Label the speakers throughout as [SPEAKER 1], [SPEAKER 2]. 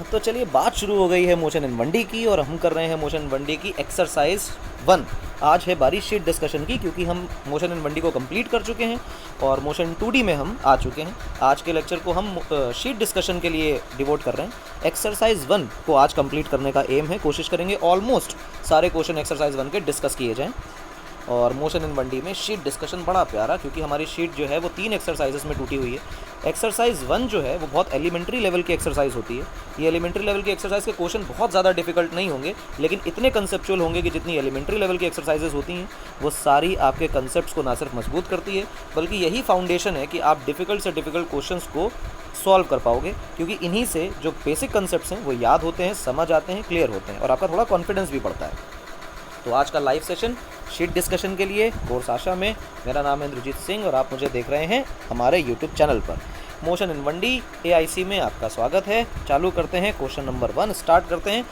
[SPEAKER 1] तो चलिए, बात शुरू हो गई है मोशन इन 1D की और हम कर रहे हैं मोशन इन 1D की एक्सरसाइज 1। आज है बारी शीट डिस्कशन की, क्योंकि हम मोशन इन 1D को कंप्लीट कर चुके हैं और मोशन 2D में हम आ चुके हैं। आज के लेक्चर को हम शीट डिस्कशन के लिए डिवोट कर रहे हैं। एक्सरसाइज 1 को आज कंप्लीट करने का एम है। कोशिश करेंगे ऑलमोस्ट सारे क्वेश्चन एक्सरसाइज 1 के डिस्कस किए जाएँ। और मोशन इन 1D में शीट डिस्कशन बड़ा प्यारा, क्योंकि हमारी शीट जो है वो 3 एक्सरसाइजेस में टूटी हुई है। एक्सरसाइज 1 जो है वो बहुत एलिमेंट्री लेवल की एक्सरसाइज होती है। ये एलिमेंट्री लेवल की एक्सरसाइज के क्वेश्चन बहुत ज़्यादा डिफिकल्ट नहीं होंगे, लेकिन इतने कंसेप्चुअल होंगे कि जितनी एलिमेंट्री लेवल की एक्सरसाइजेस होती हैं वो सारी आपके कंसेप्ट्स को ना सिर्फ मजबूत करती है, बल्कि यही फाउंडेशन है कि आप डिफ़िकल्ट से डिफ़िकल्ट क्वेश्चंस को सॉल्व कर पाओगे, क्योंकि इन्हीं से जो बेसिक कंसेप्ट्स हैं वो याद होते हैं, समझ आते हैं, क्लियर होते हैं और आपका थोड़ा कॉन्फिडेंस भी बढ़ता है। तो आज का लाइव सेशन शीट डिस्कशन के लिए कोर्स आशा में, मेरा नाम है इंद्रजीत सिंह और आप मुझे देख रहे हैं हमारे यूट्यूब चैनल पर। मोशन इन 1D AIC में आपका स्वागत है। चालू करते हैं क्वेश्चन नंबर 1, स्टार्ट करते हैं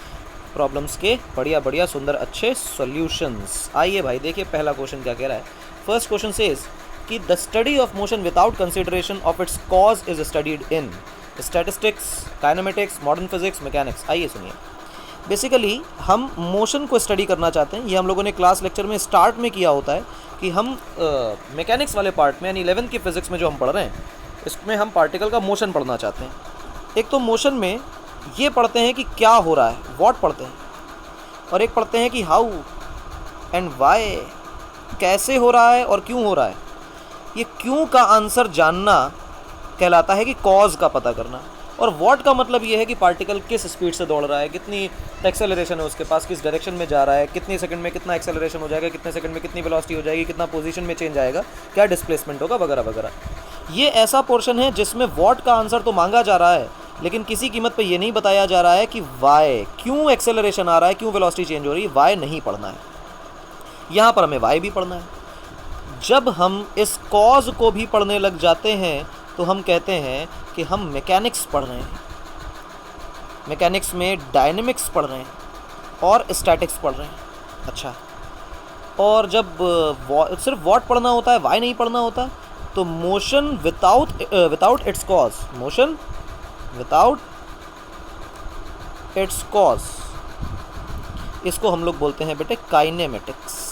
[SPEAKER 1] प्रॉब्लम्स के बढ़िया बढ़िया सुंदर अच्छे सॉल्यूशंस। आइए भाई, देखिए पहला क्वेश्चन क्या कह रहा है। फर्स्ट क्वेश्चन सेज कि the study of motion without consideration of its cause is studied in statistics, kinematics, modern physics, mechanics. आइए सुनिए। बेसिकली हम मोशन को स्टडी करना चाहते हैं। ये हम लोगों ने क्लास लेक्चर में स्टार्ट में किया होता है कि हम मैकेनिक्स वाले पार्ट में, यानी 11th की फिज़िक्स में जो हम पढ़ रहे हैं, इसमें हम पार्टिकल का मोशन पढ़ना चाहते हैं। एक तो मोशन में ये पढ़ते हैं कि क्या हो रहा है, व्हाट पढ़ते हैं, और एक पढ़ते हैं कि हाउ एंड वाई, कैसे हो रहा है और क्यों हो रहा है। ये क्यों का आंसर जानना कहलाता है कि कॉज का पता करना। और व्हाट का मतलब ये है कि पार्टिकल किस स्पीड से दौड़ रहा है, कितनी एक्सेलरेशन है उसके पास, किस डायरेक्शन में जा रहा है, कितने सेकंड में कितना एक्सेलरेशन हो जाएगा, कितने सेकंड में कितनी वेलोसिटी हो जाएगी, कितना पोजीशन में चेंज आएगा, क्या डिस्प्लेसमेंट होगा, वगैरह वगैरह। ये ऐसा पोर्शन है जिसमें व्हाट का आंसर तो मांगा जा रहा है, लेकिन किसी कीमत पर यह नहीं बताया जा रहा है कि वाई, क्यों एक्सेलरेशन आ रहा है, क्यों वेलोसिटी चेंज हो रही है। वाई नहीं पढ़ना है, यहाँ पर हमें वाई भी पढ़ना है। जब हम इस कॉज को भी पढ़ने लग जाते हैं तो हम कहते हैं कि हम मैकेनिक्स पढ़ रहे हैं। मैकेनिक्स में डायनेमिक्स पढ़ रहे हैं और स्टैटिक्स पढ़ रहे हैं। अच्छा, और जब सिर्फ व्हाट पढ़ना होता है, वाई नहीं पढ़ना होता, तो motion without its cause, motion without its cause, इसको हम लोग बोलते हैं बेटे काइनेमेटिक्स।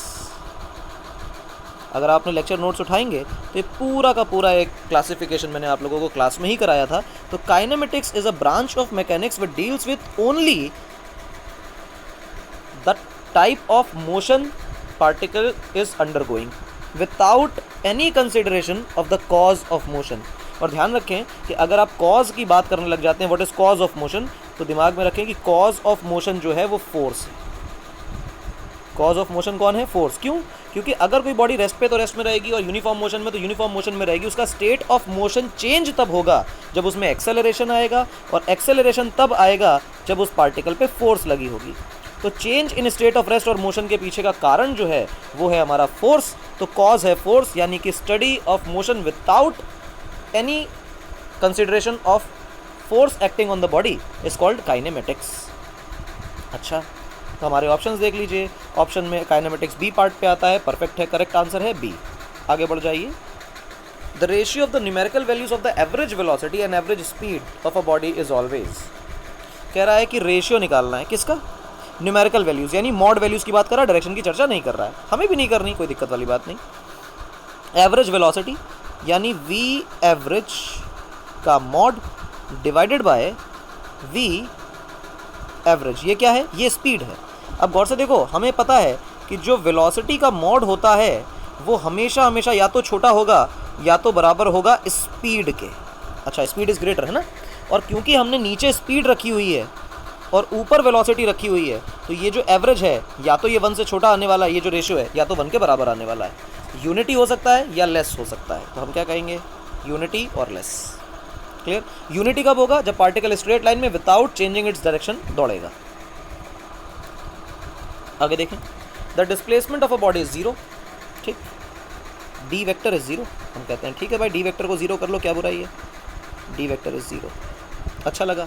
[SPEAKER 1] अगर आपने लेक्चर नोट्स उठाएंगे तो ये पूरा का पूरा एक क्लासिफिकेशन मैंने आप लोगों को क्लास में ही कराया था। तो kinematics is a branch of mechanics which deals with only the type of motion particle is undergoing without any consideration of the cause of motion. और ध्यान रखें कि अगर आप कॉज की बात करने लग जाते हैं, what is cause of motion, तो दिमाग में रखें कि कॉज ऑफ मोशन जो है वो फोर्स है। कॉज ऑफ मोशन कौन है? फोर्स। क्यों? क्योंकि अगर कोई बॉडी रेस्ट पे तो रेस्ट में रहेगी और यूनिफॉर्म मोशन में तो यूनिफॉर्म मोशन में रहेगी। उसका स्टेट ऑफ मोशन चेंज तब होगा जब उसमें एक्सेलरेशन आएगा, और एक्सेलरेशन तब आएगा जब उस पार्टिकल पे फोर्स लगी होगी। तो change in state of rest और मोशन के पीछे का कारण जो है वो है हमारा फोर्स। तो कॉज है फोर्स, यानी कि study of motion without any consideration of force acting on the body is called kinematics. अच्छा, तो हमारे ऑप्शंस देख लीजिए। ऑप्शन में काइनेमेटिक्स बी पार्ट पे आता है, परफेक्ट है, करेक्ट आंसर है बी। आगे बढ़ जाइए। The ratio of the numerical values of the average velocity and average speed of a body is always, कह रहा है कि रेशियो निकालना है किसका? न्यूमेरिकल वैल्यूज, यानी मॉड वैल्यूज की बात कर रहा है, डायरेक्शन की चर्चा नहीं कर रहा है। हमें भी नहीं करनी, कोई दिक्कत वाली बात नहीं। एवरेज वेलोसिटी यानी वी एवरेज का mod divided by V average, ये क्या है? ये स्पीड है। अब गौर से देखो, हमें पता है कि जो वेलोसिटी का मॉड होता है वो हमेशा हमेशा या तो छोटा होगा या तो बराबर होगा स्पीड के। अच्छा, स्पीड इज ग्रेटर है ना। और क्योंकि हमने नीचे स्पीड रखी हुई है और ऊपर वेलोसिटी रखी हुई है, तो ये जो एवरेज है या तो ये 1 से छोटा आने वाला है, ये जो रेशियो है या तो 1 के बराबर आने वाला है। यूनिटी हो सकता है या लेस हो सकता है, तो हम क्या कहेंगे? यूनिटी और लेस। क्लियर? यूनिटी कब होगा? जब पार्टिकल स्ट्रेट लाइन में विदाउट चेंजिंग इट्स डायरेक्शन दौड़ेगा। आगे देखें। The displacement of a body is zero. ठीक, डी वेक्टर इज जीरो। हम कहते हैं ठीक है भाई, डी वेक्टर को जीरो कर लो, क्या बुराई है? D vector is zero. अच्छा लगा।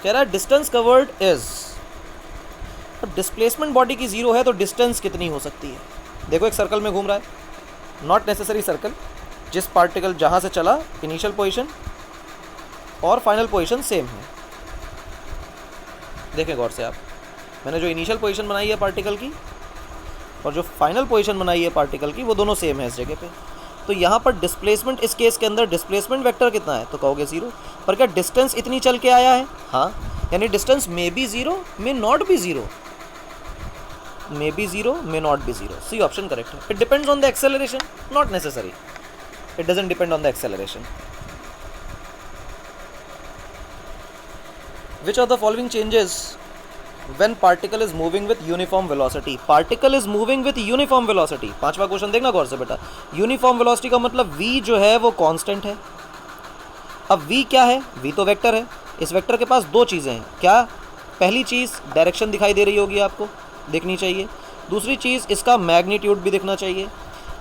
[SPEAKER 1] कह रहा है डिस्टेंस कवर्ड इज, अब डिस्प्लेसमेंट बॉडी की जीरो है तो डिस्टेंस कितनी हो सकती है? देखो, एक सर्कल में घूम रहा है, नॉट नेसेसरी सर्कल, जिस पार्टिकल जहाँ से चला इनिशियल पोजीशन और फाइनल पोजीशन सेम है। देखें गौर से आप, मैंने जो इनिशियल पोजीशन बनाई है पार्टिकल की और जो फाइनल पोजीशन बनाई है पार्टिकल की वो दोनों सेम है इस जगह पे। तो यहाँ पर डिस्प्लेसमेंट, इस केस के अंदर डिस्प्लेसमेंट वेक्टर कितना है तो कहोगे 0। पर क्या डिस्टेंस इतनी चल के आया है? हाँ, यानी distance may be 0 may not be 0, may be 0 may not be 0। C option correct है। It depends on the acceleration, not necessary, it doesn't depend on the acceleration. Which of the following changes when particle is moving with uniform velocity? Particle is moving with uniform velocity। पांचवा question देखना गौर से बेटा। Uniform velocity का मतलब v जो है वो constant है। अब v क्या है? v तो वेक्टर है। इस वेक्टर के पास दो चीज़ें हैं। क्या? पहली चीज़ डायरेक्शन दिखाई दे रही होगी, आपको दिखनी चाहिए। दूसरी चीज़ इसका मैग्नीट्यूड भी दिखना चाहिए।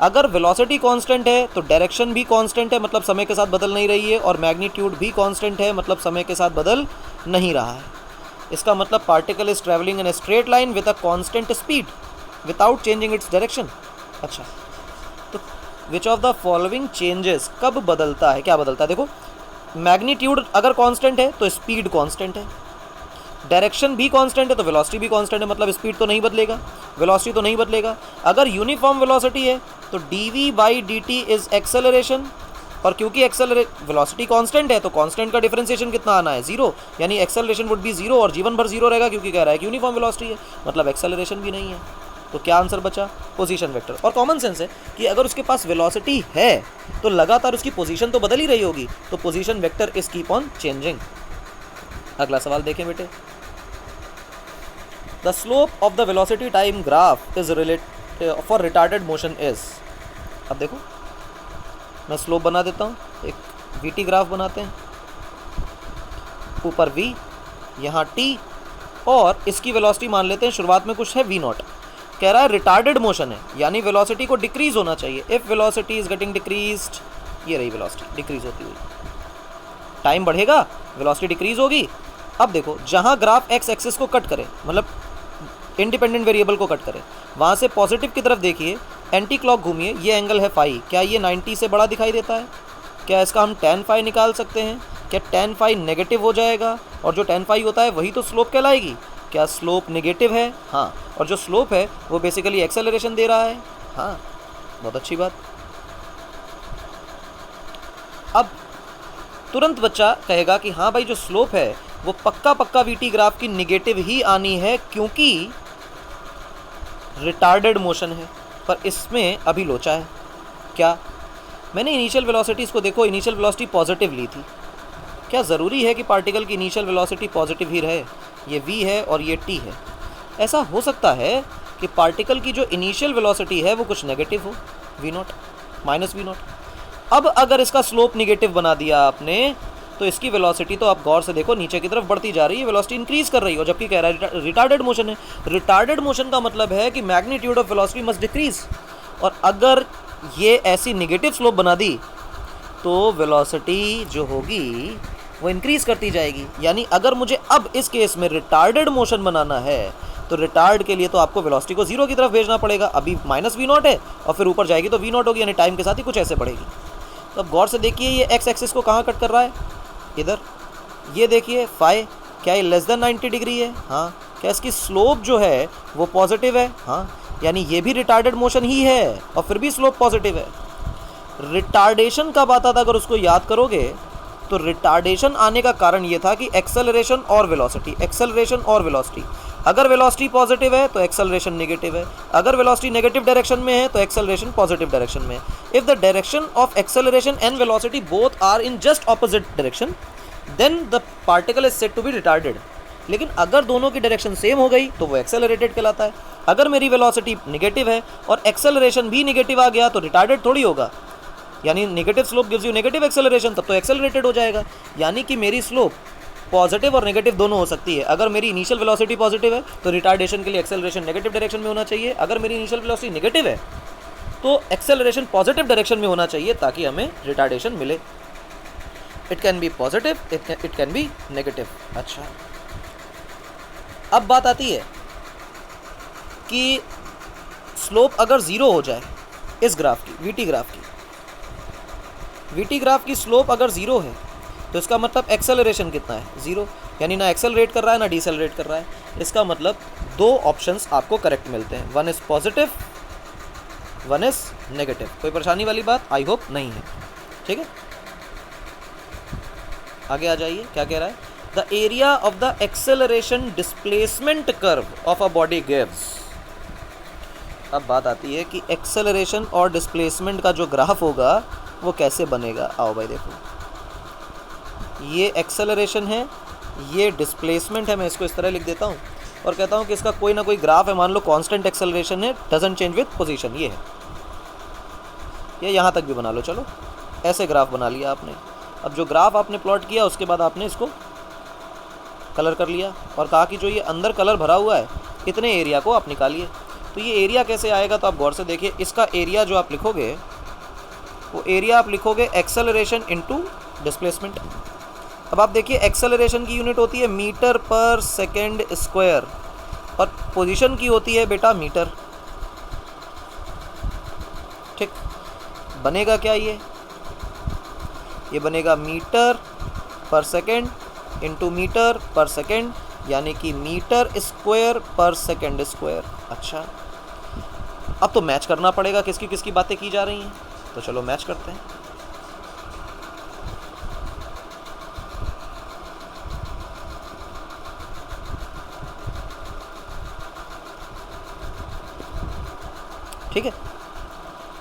[SPEAKER 1] अगर वेलोसिटी कांस्टेंट है तो डायरेक्शन भी कांस्टेंट है, मतलब समय के साथ बदल नहीं रही है, और मैग्नीट्यूड भी कांस्टेंट है, मतलब समय के साथ बदल नहीं रहा है। इसका मतलब particle is travelling in a straight line with a constant speed without changing its direction. अच्छा, तो विच ऑफ द फॉलोइंग चेंजेस कब बदलता है? क्या बदलता है? देखो, मैग्नीट्यूड अगर कांस्टेंट है तो स्पीड कांस्टेंट है, डायरेक्शन भी कांस्टेंट है तो वेलोसिटी भी कांस्टेंट है, मतलब स्पीड तो नहीं बदलेगा, वेलोसिटी तो नहीं बदलेगा। अगर यूनिफॉर्म वेलोसिटी है तो dv/dt इज एक्सेलरेशन, और क्योंकि वेलोसिटी कांस्टेंट है तो कांस्टेंट का डिफरेंशिएशन कितना आना है? 0, यानी एक्सेलरेशन वुड बी 0 और जीवन भर 0 रहेगा, क्योंकि कह रहा है कि यूनिफॉर्म वेलोसिटी है, मतलब एक्सेलरेशन भी नहीं है। तो क्या आंसर बचा? Position vector. और कॉमन सेंस है कि अगर उसके पास वेलोसिटी है तो लगातार उसकी पोजीशन तो बदल ही रही होगी, तो position vector is keep on changing. अगला सवाल देखें बेटे। The slope of the velocity time graph is for retarded motion is. अब देखो, मैं स्लोप बना देता हूँ, एक वीटी ग्राफ बनाते हैं, ऊपर v, यहाँ t, और इसकी वेलोसिटी मान लेते हैं शुरुआत में कुछ है v0। कह रहा है रिटार्डेड मोशन है, यानी वेलोसिटी को डिक्रीज होना चाहिए। If velocity is getting decreased, ये रही वेलोसिटी डिक्रीज होती हुई, टाइम बढ़ेगा, वेलोसिटी डिक्रीज होगी। अब देखो, जहाँ ग्राफ एक्स एक्सिस को कट करे, मतलब इंडिपेंडेंट वेरिएबल को कट करे, वहाँ से पॉजिटिव की तरफ देखिए, एंटी क्लॉक घूमिए, ये एंगल है फाई। क्या ये 90 से बड़ा दिखाई देता है? क्या इसका हम tan फाई निकाल सकते हैं? क्या tan फाई नेगेटिव हो जाएगा, और जो tan फाई होता है वही तो स्लोप कहलाएगी। क्या स्लोप नेगेटिव है? हाँ, और जो स्लोप है वो बेसिकली एक्सेलरेशन दे रहा है। हाँ, बहुत अच्छी बात। अब तुरंत बच्चा कहेगा कि हाँ भाई, जो स्लोप है वो पक्का वीटी ग्राफ की निगेटिव ही आनी है, क्योंकि रिटार्डेड मोशन है। पर इसमें अभी लोचा है। क्या? मैंने इनिशियल वेलोसिटीज़ को देखो, इनिशियल वेलोसिटी पॉजिटिव ली थी। क्या ज़रूरी है कि पार्टिकल की इनिशियल वेलोसिटी पॉजिटिव ही रहे? ये v है और ये t है। ऐसा हो सकता है कि पार्टिकल की जो इनिशियल वेलोसिटी है वो कुछ नेगेटिव हो, v0 माइनस v0। अब अगर इसका स्लोप निगेटिव बना दिया आपने, तो इसकी वेलोसिटी तो आप गौर से देखो नीचे की तरफ बढ़ती जा रही है, वेलोसिटी इंक्रीज कर रही हो, जबकि कह रहा है रिटार्डेड मोशन है। रिटार्डेड मोशन का मतलब है कि magnitude of velocity must decrease, और अगर ये ऐसी निगेटिव स्लोप बना दी तो वेलोसिटी जो होगी वो इंक्रीज करती जाएगी। यानी अगर मुझे अब इस केस में रिटार्डेड मोशन बनाना है तो रिटार्ड के लिए तो आपको वेलोसिटी को 0 की तरफ भेजना पड़ेगा। अभी माइनस v0 है और फिर ऊपर जाएगी तो v0 होगी, यानी टाइम के साथ ही कुछ ऐसे बढ़ेगी। तो अब गौर से देखिए, ये एक्स एक्सिस को कहाँ कट कर रहा है? इधर। ये देखिए फाई, क्या ये लेस देन 90 डिग्री है? हाँ। क्या इसकी स्लोप जो है वो पॉजिटिव है? हाँ, यानी ये भी रिटार्डेड मोशन ही है और फिर भी स्लोप पॉजिटिव है। रिटार्डेशन कब आता था अगर उसको याद करोगे तो रिटार्डेशन आने का कारण ये था कि एक्सेलरेशन और वेलोसिटी, एक्सेलरेशन और वेलोसिटी। अगर वेलोसिटी पॉजिटिव है तो एक्सेलरेशन नेगेटिव है, अगर वेलोसिटी नेगेटिव डायरेक्शन में है तो एक्सेलरेशन पॉजिटिव डायरेक्शन में है। If the direction of acceleration and velocity both are in just opposite direction then the particle is said to be retarded. लेकिन अगर दोनों की डायरेक्शन सेम हो गई तो वो एक्सेलरेटेड कहलाता है। अगर मेरी वेलोसिटी नेगेटिव है और एक्सेलरेशन भी नेगेटिव आ गया तो रिटार्डेड थोड़ी होगा, यानी negative slope gives you negative acceleration, तब तो एक्सेलरेटेड हो जाएगा। यानी कि मेरी स्लोप पॉजिटिव और नेगेटिव दोनों हो सकती है। अगर मेरी इनिशियल वेलोसिटी पॉजिटिव है तो रिटार्डेशन के लिए एक्सेलरेशन नेगेटिव डायरेक्शन में होना चाहिए। अगर मेरी इनिशियल वेलोसिटी नेगेटिव है तो एक्सेलरेशन पॉजिटिव डायरेक्शन में होना चाहिए ताकि हमें रिटार्डेशन मिले। It can be positive, it can be negative. अच्छा, अब बात आती है कि स्लोप अगर 0 हो जाए इस ग्राफ की, वीटी ग्राफ की स्लोप अगर 0 है तो इसका मतलब एक्सेलरेशन कितना है, 0, यानी ना एक्सेलरेट कर रहा है ना डिसेलरेट कर रहा है। इसका मतलब दो ऑप्शंस आपको करेक्ट मिलते हैं, one is positive, one is negative. कोई परेशानी वाली बात आई होप नहीं है, ठीक है। आगे आ जाइए, क्या कह रहा है, the area of the acceleration displacement curve of a body gives. अब बात आती है कि एक्सेलरेशन और डिस्प्लेसमेंट का जो ग्राफ होगा वो कैसे बनेगा। आओ भाई देखो, ये एक्सेलरेशन है, ये डिस्प्लेसमेंट है। मैं इसको इस तरह लिख देता हूँ और कहता हूँ कि इसका कोई ना कोई ग्राफ है। मान लो कांस्टेंट एक्सेलरेशन है, डजंट चेंज विथ पोजीशन, ये है। ये यहाँ तक भी बना लो, चलो ऐसे ग्राफ बना लिया आपने। अब जो ग्राफ आपने प्लॉट किया उसके बाद आपने इसको कलर कर लिया और कहा कि जो ये अंदर कलर भरा हुआ है इतने एरिया को आप निकालिए। तो ये एरिया कैसे आएगा, तो आप गौर से देखिए, इसका एरिया जो आप लिखोगे वो एरिया आप लिखोगे एक्सेलरेशन इनटू डिस्प्लेसमेंट। अब आप देखिए एक्सेलरेशन की यूनिट होती है मीटर पर सेकेंड स्क्वायर और पोजीशन की होती है बेटा मीटर, ठीक। बनेगा क्या, ये बनेगा मीटर पर सेकेंड इंटू मीटर पर सेकेंड, यानी कि मीटर स्क्वायर पर सेकेंड स्क्वायर। अच्छा, अब तो मैच करना पड़ेगा किसकी किसकी बातें की जा रही हैं, तो चलो मैच करते हैं। ठीक है,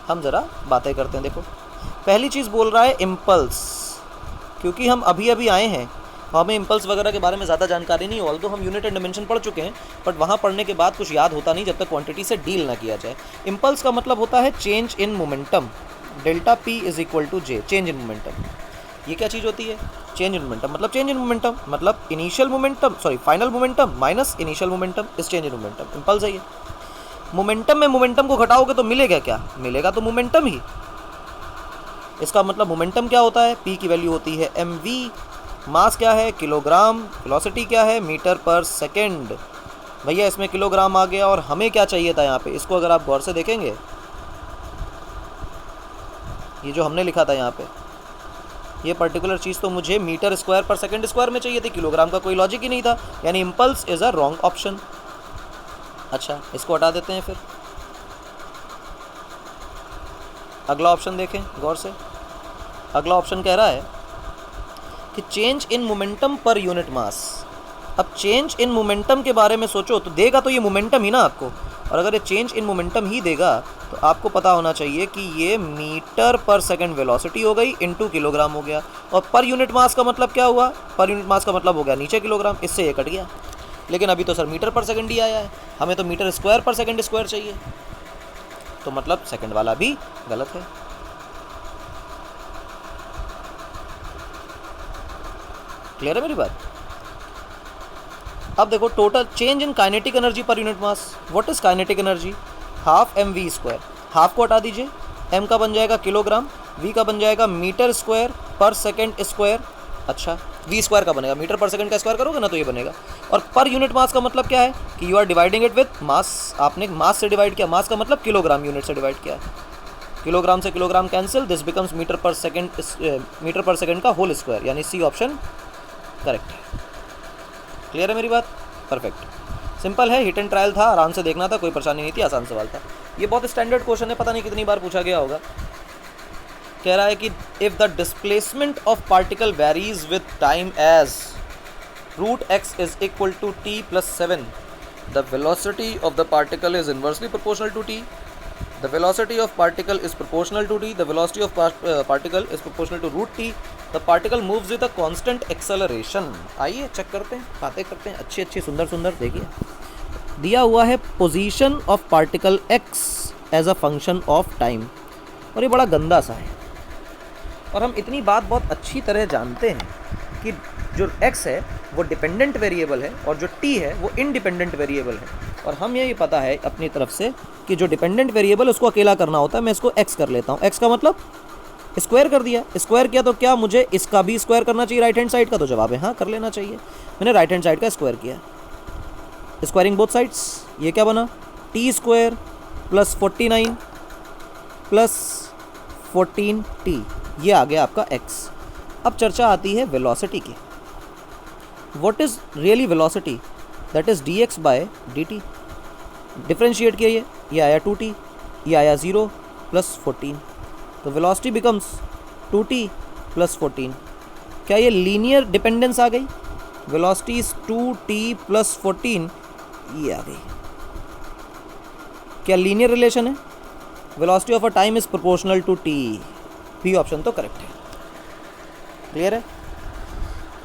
[SPEAKER 1] हम ज़रा बातें करते हैं। देखो, पहली चीज़ बोल रहा है इम्पल्स, क्योंकि हम अभी अभी आए हैं, हमें इम्पल्स वगैरह के बारे में ज़्यादा जानकारी नहीं। ऑल्दो हम यूनिट एंड डायमेंशन पढ़ चुके हैं, बट वहाँ पढ़ने के बाद कुछ याद होता नहीं जब तक क्वांटिटी से डील ना किया जाए। इम्पल्स का मतलब होता है change in momentum, delta P is equal to J, change in momentum. ये क्या चीज़ होती है, चेंज इन मोमेंटम। मतलब चेंज इन मोमेंटम मतलब initial momentum, sorry final momentum minus initial momentum is change in momentum. Impulse है ये। Momentum में मोमेंटम को घटाओगे तो मिलेगा क्या, मिलेगा तो मोमेंटम ही। इसका मतलब मोमेंटम क्या होता है, पी की वैल्यू होती है mv, मास क्या है किलोग्राम, वेलोसिटी क्या है मीटर पर सेकेंड। भैया इसमें किलोग्राम आ गया और हमें क्या चाहिए था यहाँ पे, इसको अगर आप गौर से देखेंगे, ये जो हमने लिखा था यहाँ पे, ये पर्टिकुलर चीज़ तो मुझे मीटर स्क्वायर पर सेकेंड स्क्वायर में चाहिए थी, किलोग्राम का कोई लॉजिक ही नहीं था, यानी impulse is a wrong option. अच्छा, इसको हटा देते हैं फिर। अगला ऑप्शन देखें गौर से। अगला ऑप्शन कह रहा है कि चेंज इन मोमेंटम पर यूनिट मास। अब चेंज इन मोमेंटम के बारे में सोचो तो देगा तो ये मोमेंटम ही ना आपको, और अगर ये चेंज इन मोमेंटम ही देगा तो आपको पता होना चाहिए कि ये मीटर पर सेकंड वेलोसिटी हो गई इनटू किलोग्राम हो गया। और पर यूनिट मास का मतलब क्या हुआ, पर यूनिट मास का मतलब हो गया नीचे किलोग्राम, इससे ये कट गया। लेकिन अभी तो सर मीटर पर सेकंड ही आया है, हमें तो मीटर स्क्वायर पर सेकंड स्क्वायर चाहिए, तो मतलब सेकंड वाला भी गलत है। क्लियर है मेरी बात। अब देखो total change in kinetic energy per unit mass. What is kinetic energy, half M V square. Half को हटा दीजिए, एम का बन जाएगा किलोग्राम, वी का बन जाएगा मीटर स्क्वायर पर सेकंड स्क्वायर। अच्छा, वी स्क्वायर का बनेगा, मीटर पर सेकंड का स्क्वायर करोगे ना तो ये बनेगा। और पर यूनिट मास का मतलब क्या है कि you are dividing it with mass. आपने मास से डिवाइड किया, मास का मतलब किलोग्राम, यूनिट से डिवाइड किया, किलोग्राम से kilogram cancel, this becomes metre per second का होल स्क्वायर, यानी सी ऑप्शन करेक्ट है। क्लियर है मेरी बात, परफेक्ट। सिंपल है, हिट एंड ट्रायल था, आराम से देखना था, कोई परेशानी नहीं थी, आसान सवाल था। ये बहुत स्टैंडर्ड क्वेश्चन है, पता नहीं कितनी बार पूछा गया होगा। कह रहा है कि if the displacement of particle varies with time as √x is equal to t + 7, the velocity of the particle is inversely proportional to t, the velocity of particle is proportional to t, the velocity of particle is proportional to √t, the particle moves with a constant acceleration। आइए check करते हैं, बातें करते हैं, अच्छी अच्छी सुंदर सुंदर। देखिए दिया हुआ है position of particle x as a function of time, और ये बड़ा गंदा सा है। और हम इतनी बात बहुत अच्छी तरह जानते हैं कि जो x है वो डिपेंडेंट वेरिएबल है और जो t है वो इंडिपेंडेंट वेरिएबल है। और हम यही पता है अपनी तरफ से कि जो डिपेंडेंट वेरिएबल उसको अकेला करना होता है। मैं इसको x कर लेता हूँ, x का मतलब स्क्वायर कर दिया, स्क्वायर किया तो क्या मुझे इसका भी स्क्वायर करना चाहिए राइट हैंड साइड का, तो जवाब है हाँ कर लेना चाहिए। मैंने राइट हैंड साइड का स्क्वायर किया, स्क्वायरिंग बोथ साइड्स, ये क्या बना t² + 49 + 14t, ये आ गया आपका x। अब चर्चा आती है वेलोसिटी की। What is really velocity? That is dx by dt। Differentiate किया, ये आया 2t, ये आया 0 प्लस 14, तो वेलोसिटी बिकम्स 2t प्लस 14। क्या ये लीनियर डिपेंडेंस आ गई? वेलोसिटी इज 2t प्लस 14, ये आ गई। क्या लीनियर रिलेशन है? Velocity of a time is proportional to t। B option तो करेक्ट है। क्लियर है?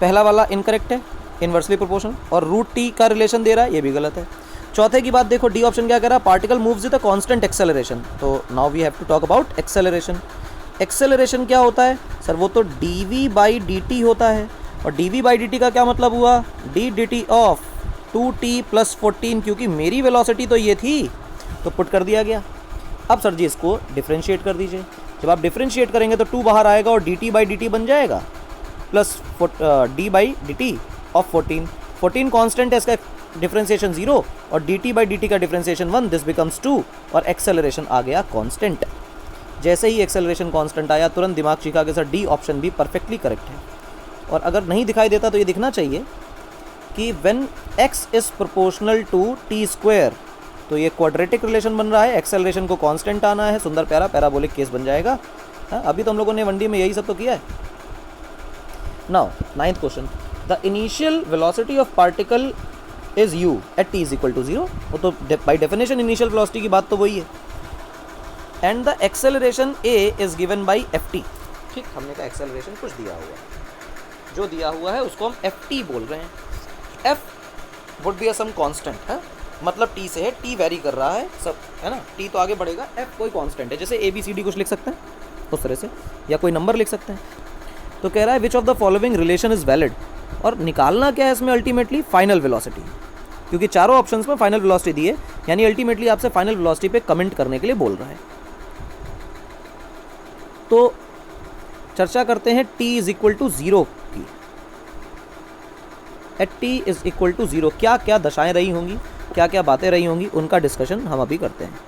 [SPEAKER 1] पहला वाला इनकरेक्ट है, इन्वर्सली प्रोपोर्शनल, और रूट टी का रिलेशन दे रहा है, ये भी गलत है। चौथे की बात देखो, डी ऑप्शन क्या कह रहा है? Particle moves with a constant acceleration. तो now we have to talk about acceleration. Acceleration क्या होता है सर? वो तो dv बाई dt होता है, और dv बाई dt का क्या मतलब हुआ? d dt of 2t plus 14, क्योंकि मेरी वेलोसिटी तो ये थी, तो पुट कर दिया गया। अब सर जी इसको डिफ्रेंशिएट कर दीजिए। जब आप डिफ्रेंशिएट करेंगे तो 2 बाहर आएगा और dt बाई dt बन जाएगा, plus d by dt of 14। 14 constant है, इसका डिफ्रेंशिएशन 0, और dt बाई dt का डिफ्रेंशिएशन 1, दिस बिकम्स 2, और एक्सेलरेशन आ गया कांस्टेंट। जैसे ही एक्सेलरेशन कांस्टेंट आया, तुरंत दिमाग चीखा कि सर डी ऑप्शन भी परफेक्टली करेक्ट है। और अगर नहीं दिखाई देता तो ये दिखना चाहिए कि when x is proportional to t square, तो ये क्वाड्रेटिक रिलेशन बन रहा है, एक्सेलरेशन को कांस्टेंट आना है, सुंदर प्यारा पैराबोलिक केस बन जाएगा। हाँ, अभी तो हम लोगों ने 1D में यही सब तो किया है। Now 9th question, the initial velocity of particle is u at t is equal to 0। वो तो बाई डेफिनेशन इनिशियल वेलोसिटी की बात तो वही है। And the acceleration a is given by ft। ठीक, हमने कहा एक्सेलरेशन कुछ दिया हुआ है, जो दिया हुआ है उसको हम ft बोल रहे हैं। f would be a some constant है, मतलब t से है, t वेरी कर रहा है सब, है ना, t तो आगे बढ़ेगा, f कोई कांस्टेंट है, जैसे ABCD कुछ लिख सकते हैं उस तरह से, या कोई नंबर लिख सकते हैं। तो कह रहा है which of the following relation is valid, और निकालना क्या है इसमें अल्टीमेटली? फाइनल वेलोसिटी, क्योंकि चारों ऑप्शंस में फाइनल वेलोसिटी दी है, यानी अल्टीमेटली आपसे फाइनल वेलोसिटी पे कमेंट करने के लिए बोल रहा है। तो चर्चा करते हैं t इज इक्वल टू 0 की। At t is equal to 0 क्या क्या दशाएं रही होंगी, क्या क्या बातें रही होंगी, उनका डिस्कशन हम अभी करते हैं।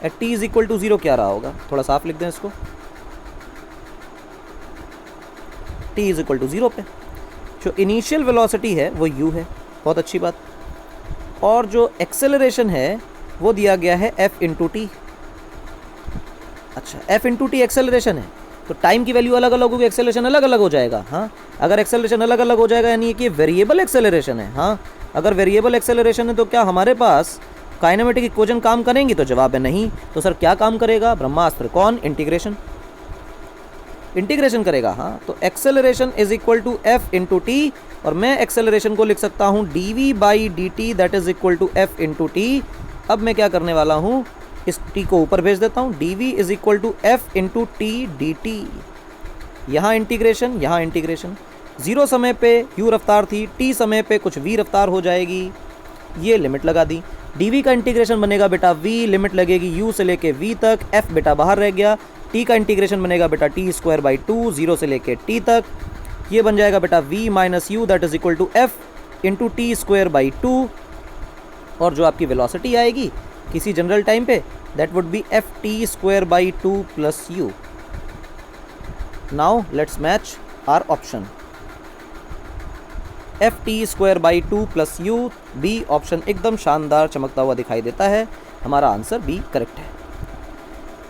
[SPEAKER 1] At t is equal to 0 क्या रहा होगा? थोड़ा साफ लिख दें इसको। t इज इक्वल टू 0 पे जो इनिशियल वेलोसिटी है वो u है, बहुत अच्छी बात, और जो एक्सेलरेशन है वो दिया गया है f इंटू टी। अच्छा, f इंटू टी एक्सेलरेशन है, तो टाइम की वैल्यू अलग अलग होगी, एक्सेलरेशन अलग अलग हो जाएगा। हाँ, अगर एक्सेलरेशन अलग अलग हो जाएगा यानी कि वेरिएबल एक्सेलरेशन है। हाँ, अगर वेरिएबल एक्सेलरेशन है तो क्या हमारे पास काइनेमेटिक इक्वेशन काम करेंगी? तो जवाब है नहीं। तो सर क्या काम करेगा? ब्रह्मास्त्र। कौन? इंटीग्रेशन, इंटीग्रेशन करेगा। हाँ, तो acceleration is equal to F into T, और मैं एक्सेलरेशन को लिख सकता हूँ D by D T that is equal to F into T. अब मैं क्या करने वाला हूँ, इस टी को ऊपर भेज देता हूँ, D V is equal to F into T D T. यहाँ इंटीग्रेशन, यहाँ इंटीग्रेशन। 0 समय पे u रफ्तार थी, t समय पे कुछ v रफ्तार हो जाएगी, ये लिमिट लगा दी। dv का इंटीग्रेशन बनेगा बेटा v, लिमिट लगेगी u से लेके v तक, f बेटा बाहर रह गया। t का इंटीग्रेशन बनेगा बेटा t स्क्वायर बाई 2, 0 से लेके t तक, ये बन जाएगा बेटा v minus U that is equal to f into T square by 2। और जो आपकी वेलोसिटी आएगी किसी जनरल टाइम पे, that would be F T square by 2 plus U. Now let's match our option, F T square by 2 plus U. B option एकदम शानदार चमकता हुआ दिखाई देता है, हमारा आंसर बी करेक्ट है।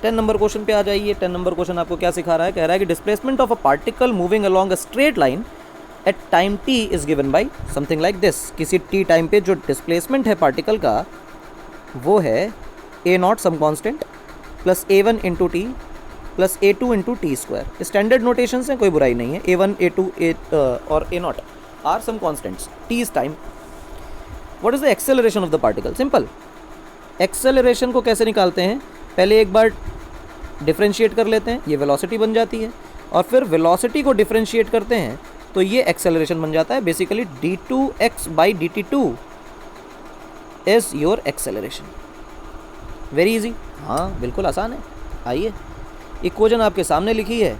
[SPEAKER 1] 10 नंबर क्वेश्चन पे आ जाइए। 10 नंबर क्वेश्चन आपको क्या सिखा रहा है? कह रहा है कि displacement of a particle moving along a straight line at time t is given by something like this. किसी t टाइम पे जो डिस्प्लेसमेंट है पार्टिकल का वो है a naught some constant plus a1 into t plus a2 into T square. Standard notation से कोई बुराई नहीं है, a1 a2 और a naught are some constants, t is time. What is the acceleration of the particle? Simple, acceleration को कैसे निकालते हैं? पहले एक बार डिफरेंशिएट कर लेते हैं, ये वेलोसिटी बन जाती है, और फिर वेलोसिटी को डिफरेंशिएट करते हैं तो ये एक्सेलरेशन बन जाता है। Basically d2x by dt2 is your acceleration. Very easy, हाँ बिल्कुल आसान है। आइए, इक्वेशन आपके सामने लिखी है,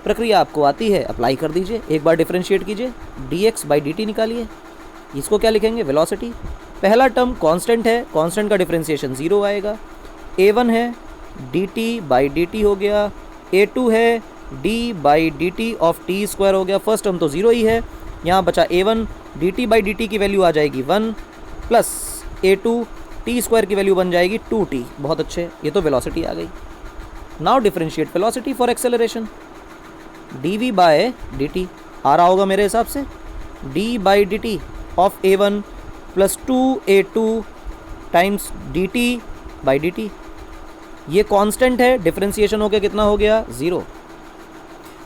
[SPEAKER 1] प्रक्रिया आपको आती है, अप्लाई कर दीजिए। एक बार डिफरेंशिएट कीजिए, dx बाई dt निकालिए, इसको क्या लिखेंगे? वेलोसिटी। पहला टर्म कांस्टेंट है, कांस्टेंट का डिफरेंशिएशन 0 आएगा। a1 है dt बाई dt हो गया, a2 है D by D t of T square हो गया, फर्स्ट टर्म तो ज़ीरो ही है, यहाँ बचा a1, D T by D T की वैल्यू आ जाएगी 1 प्लस a2 टी स्क्वायर की वैल्यू बन जाएगी 2t। बहुत अच्छे, ये तो वेलोसिटी आ गई। Now differentiate velocity for acceleration, dv by dt आ रहा होगा मेरे हिसाब से d by D t of a1 plus 2a2 times dt by D t. ये कांस्टेंट है, डिफरेंशिएशन होके कितना हो गया 0,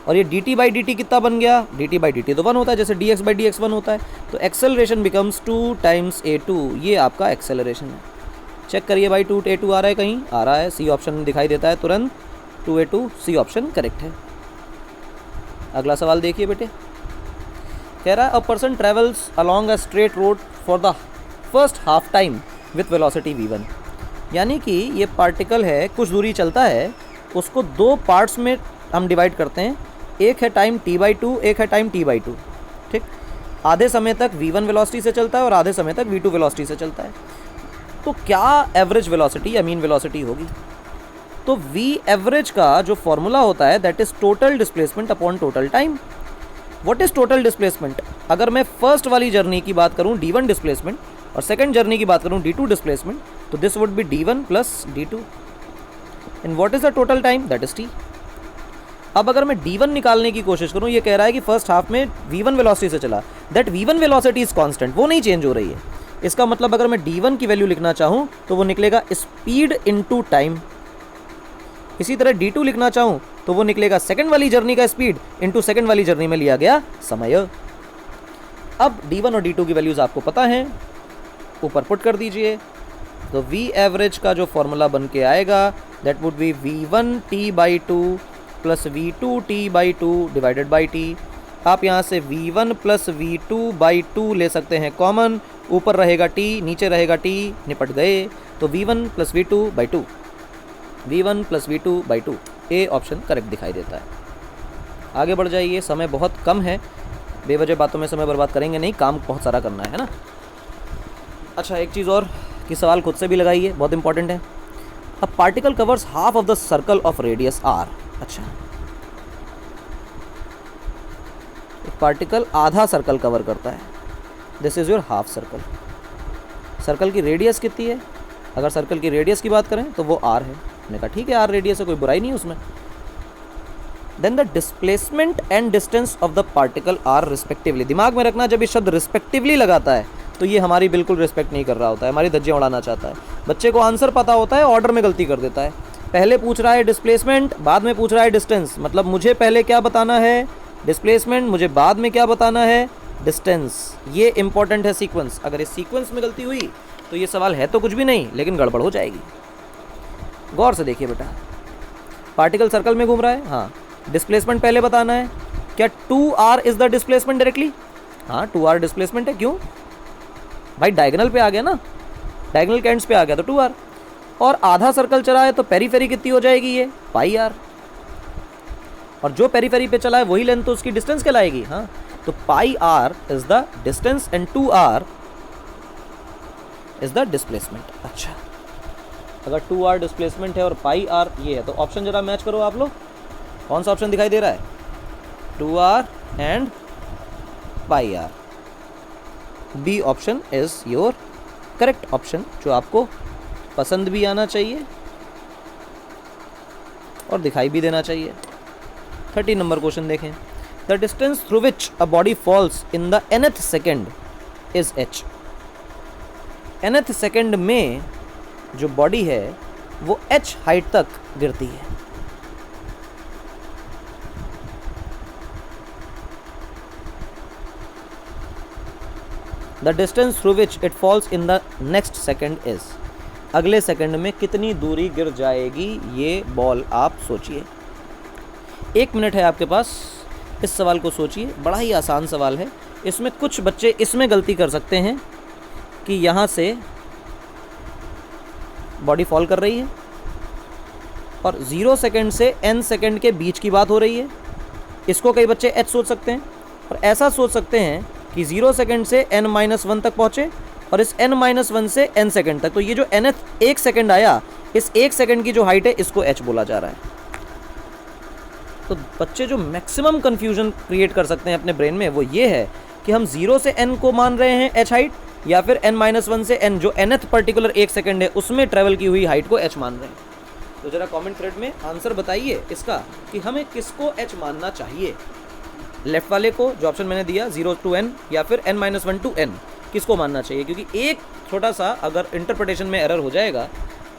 [SPEAKER 1] और ये dt बाई डी टी कितना बन गया, dt बाई डी टी तो 1 होता है, जैसे dx बाई dx 1 होता है, तो एक्सेलरेशन बिकम्स 2 टाइम्स a2। ये आपका एक्सेलरेशन है। चेक करिए भाई, 2a2 आ रहा है, कहीं आ रहा है, सी ऑप्शन दिखाई देता है तुरंत, 2a2 सी ऑप्शन करेक्ट है। अगला सवाल देखिए बेटे, कह रहा है a person travels along a straight road for the first half time with velocity v1। यानी कि ये पार्टिकल है, कुछ दूरी चलता है, उसको दो पार्ट्स में हम डिवाइड करते हैं, एक है टाइम t/2, एक है टाइम t/2। ठीक, आधे समय तक v1 वेलोसिटी से चलता है और आधे समय तक v2 वेलोसिटी से चलता है। तो क्या एवरेज वेलोसिटी या मीन वेलोसिटी होगी? तो v एवरेज का जो फॉर्मूला होता है that is total displacement upon total time. What is total displacement? अगर मैं फर्स्ट वाली जर्नी की बात करूं d1 डिस्प्लेसमेंट और सेकंड जर्नी की बात करूं d2 डिस्प्लेसमेंट, तो this would be d1 plus d2। And what is the total time? That is t। अब अगर मैं d1 निकालने की कोशिश करूं, ये कह रहा है कि फर्स्ट हाफ में v1 वेलोसिटी से चला, that v1 velocity is constant, वो नहीं चेंज हो रही है। इसका मतलब अगर मैं d1 की वैल्यू लिखना चाहूं तो वो निकलेगा स्पीड इनटू टाइम। इसी तरह d2 लिखना चाहूं तो वो निकलेगा सेकंड वाली जर्नी का स्पीड इनटू सेकंड वाली जर्नी में लिया गया समय। अब d1 और d2 की वैल्यूज आपको पता हैं, ऊपर पुट कर दीजिए, तो v एवरेज का जो फॉर्मूला बन के आएगा that would B v1t/2 plus v2t/2 divided by t। आप यहाँ से v1 प्लस v2/2 ले सकते हैं कॉमन, ऊपर रहेगा t, नीचे रहेगा t, निपट गए। तो v1 plus v2/2, v1 plus v2/2, A option correct दिखाई देता है। आगे बढ़ जाइए, समय बहुत कम है, बेवजह बातों में समय बर्बाद करेंगे नहीं, काम बहुत सारा करना है ना। अच्छा, एक चीज़ और कि सवाल खुद से भी लगाइए, बहुत इंपॉर्टेंट है। A particle covers half of the circle of radius r। अच्छा, एक पार्टिकल आधा सर्कल कवर करता है, this is your half circle. Circle की रेडियस कितनी है? अगर सर्कल की रेडियस की बात करें तो वो r है। मैंने कहा ठीक है, r रेडियस है, कोई बुराई नहीं है उसमें। Then the displacement and distance of the particle are respectively. दिमाग में रखना, जब ये शब्द रिस्पेक्टिवली लगाता है तो ये हमारी बिल्कुल रिस्पेक्ट नहीं कर रहा होता है, हमारी धज्जियां उड़ाना चाहता है। बच्चे को आंसर पता होता है, ऑर्डर में गलती कर देता है। पहले पूछ रहा है डिस्प्लेसमेंट, बाद में पूछ रहा है डिस्टेंस। मतलब मुझे पहले क्या बताना है? डिस्प्लेसमेंट। मुझे बाद में क्या बताना है? डिस्टेंस। ये इंपॉर्टेंट है सीक्वेंस। अगर इस सीक्वेंस में गलती हुई तो ये सवाल है तो कुछ भी नहीं, लेकिन गड़बड़ हो जाएगी। गौर से देखिए बेटा, पार्टिकल सर्कल में घूम रहा है, हाँ, डिस्प्लेसमेंट पहले बताना है। क्या 2r is the displacement directly? हाँ, 2r डिस्प्लेसमेंट है। क्यों भाई? डायगोनल पे आ गया ना, डायगोनल कैंड्स पे आ गया तो 2r। और आधा सर्कल चला है तो पेरीफेरी कितनी हो जाएगी? ये पाई r। और जो पेरीफेरी पे चला है वही लेंथ, तो उसकी डिस्टेंस कहलाएगी। हाँ, तो पाई r is the distance and 2r is the displacement. अच्छा, अगर 2r डिस्प्लेसमेंट है और पाई r ये है, तो ऑप्शन जरा मैच करो आप लोग। कौन सा ऑप्शन दिखाई दे रहा है? 2r and pi r। B option is your correct option, जो आपको पसंद भी आना चाहिए और दिखाई भी देना चाहिए। 30 नंबर क्वेश्चन देखें। The distance through which a body falls in the nth second is h। nth second में जो बॉडी है वो h हाइट तक गिरती है। The distance through which it falls in the next second is. अगले second में कितनी दूरी गिर जाएगी ये बॉल, आप सोचिए। 1 मिनट है आपके पास, इस सवाल को सोचिए। बड़ा ही आसान सवाल है। इसमें कुछ बच्चे इसमें गलती कर सकते हैं कि यहाँ से बॉडी फॉल कर रही है और 0 सेकेंड से n सेकेंड के बीच की बात हो रही है। इसको कई बच्चे h सोच सकते हैं और ऐसा सोच सकते हैं कि 0 सेकेंड से n-1 तक पहुँचे और इस n-1 से n सेकेंड तक। तो ये जो nth 1 सेकेंड आया, इस 1 सेकेंड की जो हाइट है इसको h बोला जा रहा है। तो बच्चे जो मैक्सिमम कन्फ्यूजन क्रिएट कर सकते हैं अपने ब्रेन में वो ये है कि हम 0 से n को मान रहे हैं h हाइट, या फिर n-1 से n जो nth पर्टिकुलर 1 सेकंड है उसमें ट्रेवल की हुई हाइट को h मान रहे हैं। तो जरा कमेंट थ्रेड में आंसर बताइए इसका कि हमें किसको h मानना चाहिए, लेफ्ट वाले को जो ऑप्शन मैंने दिया 0 to n या फिर n-1 to n, किसको मानना चाहिए? क्योंकि एक छोटा सा अगर इंटरप्रिटेशन में एरर हो जाएगा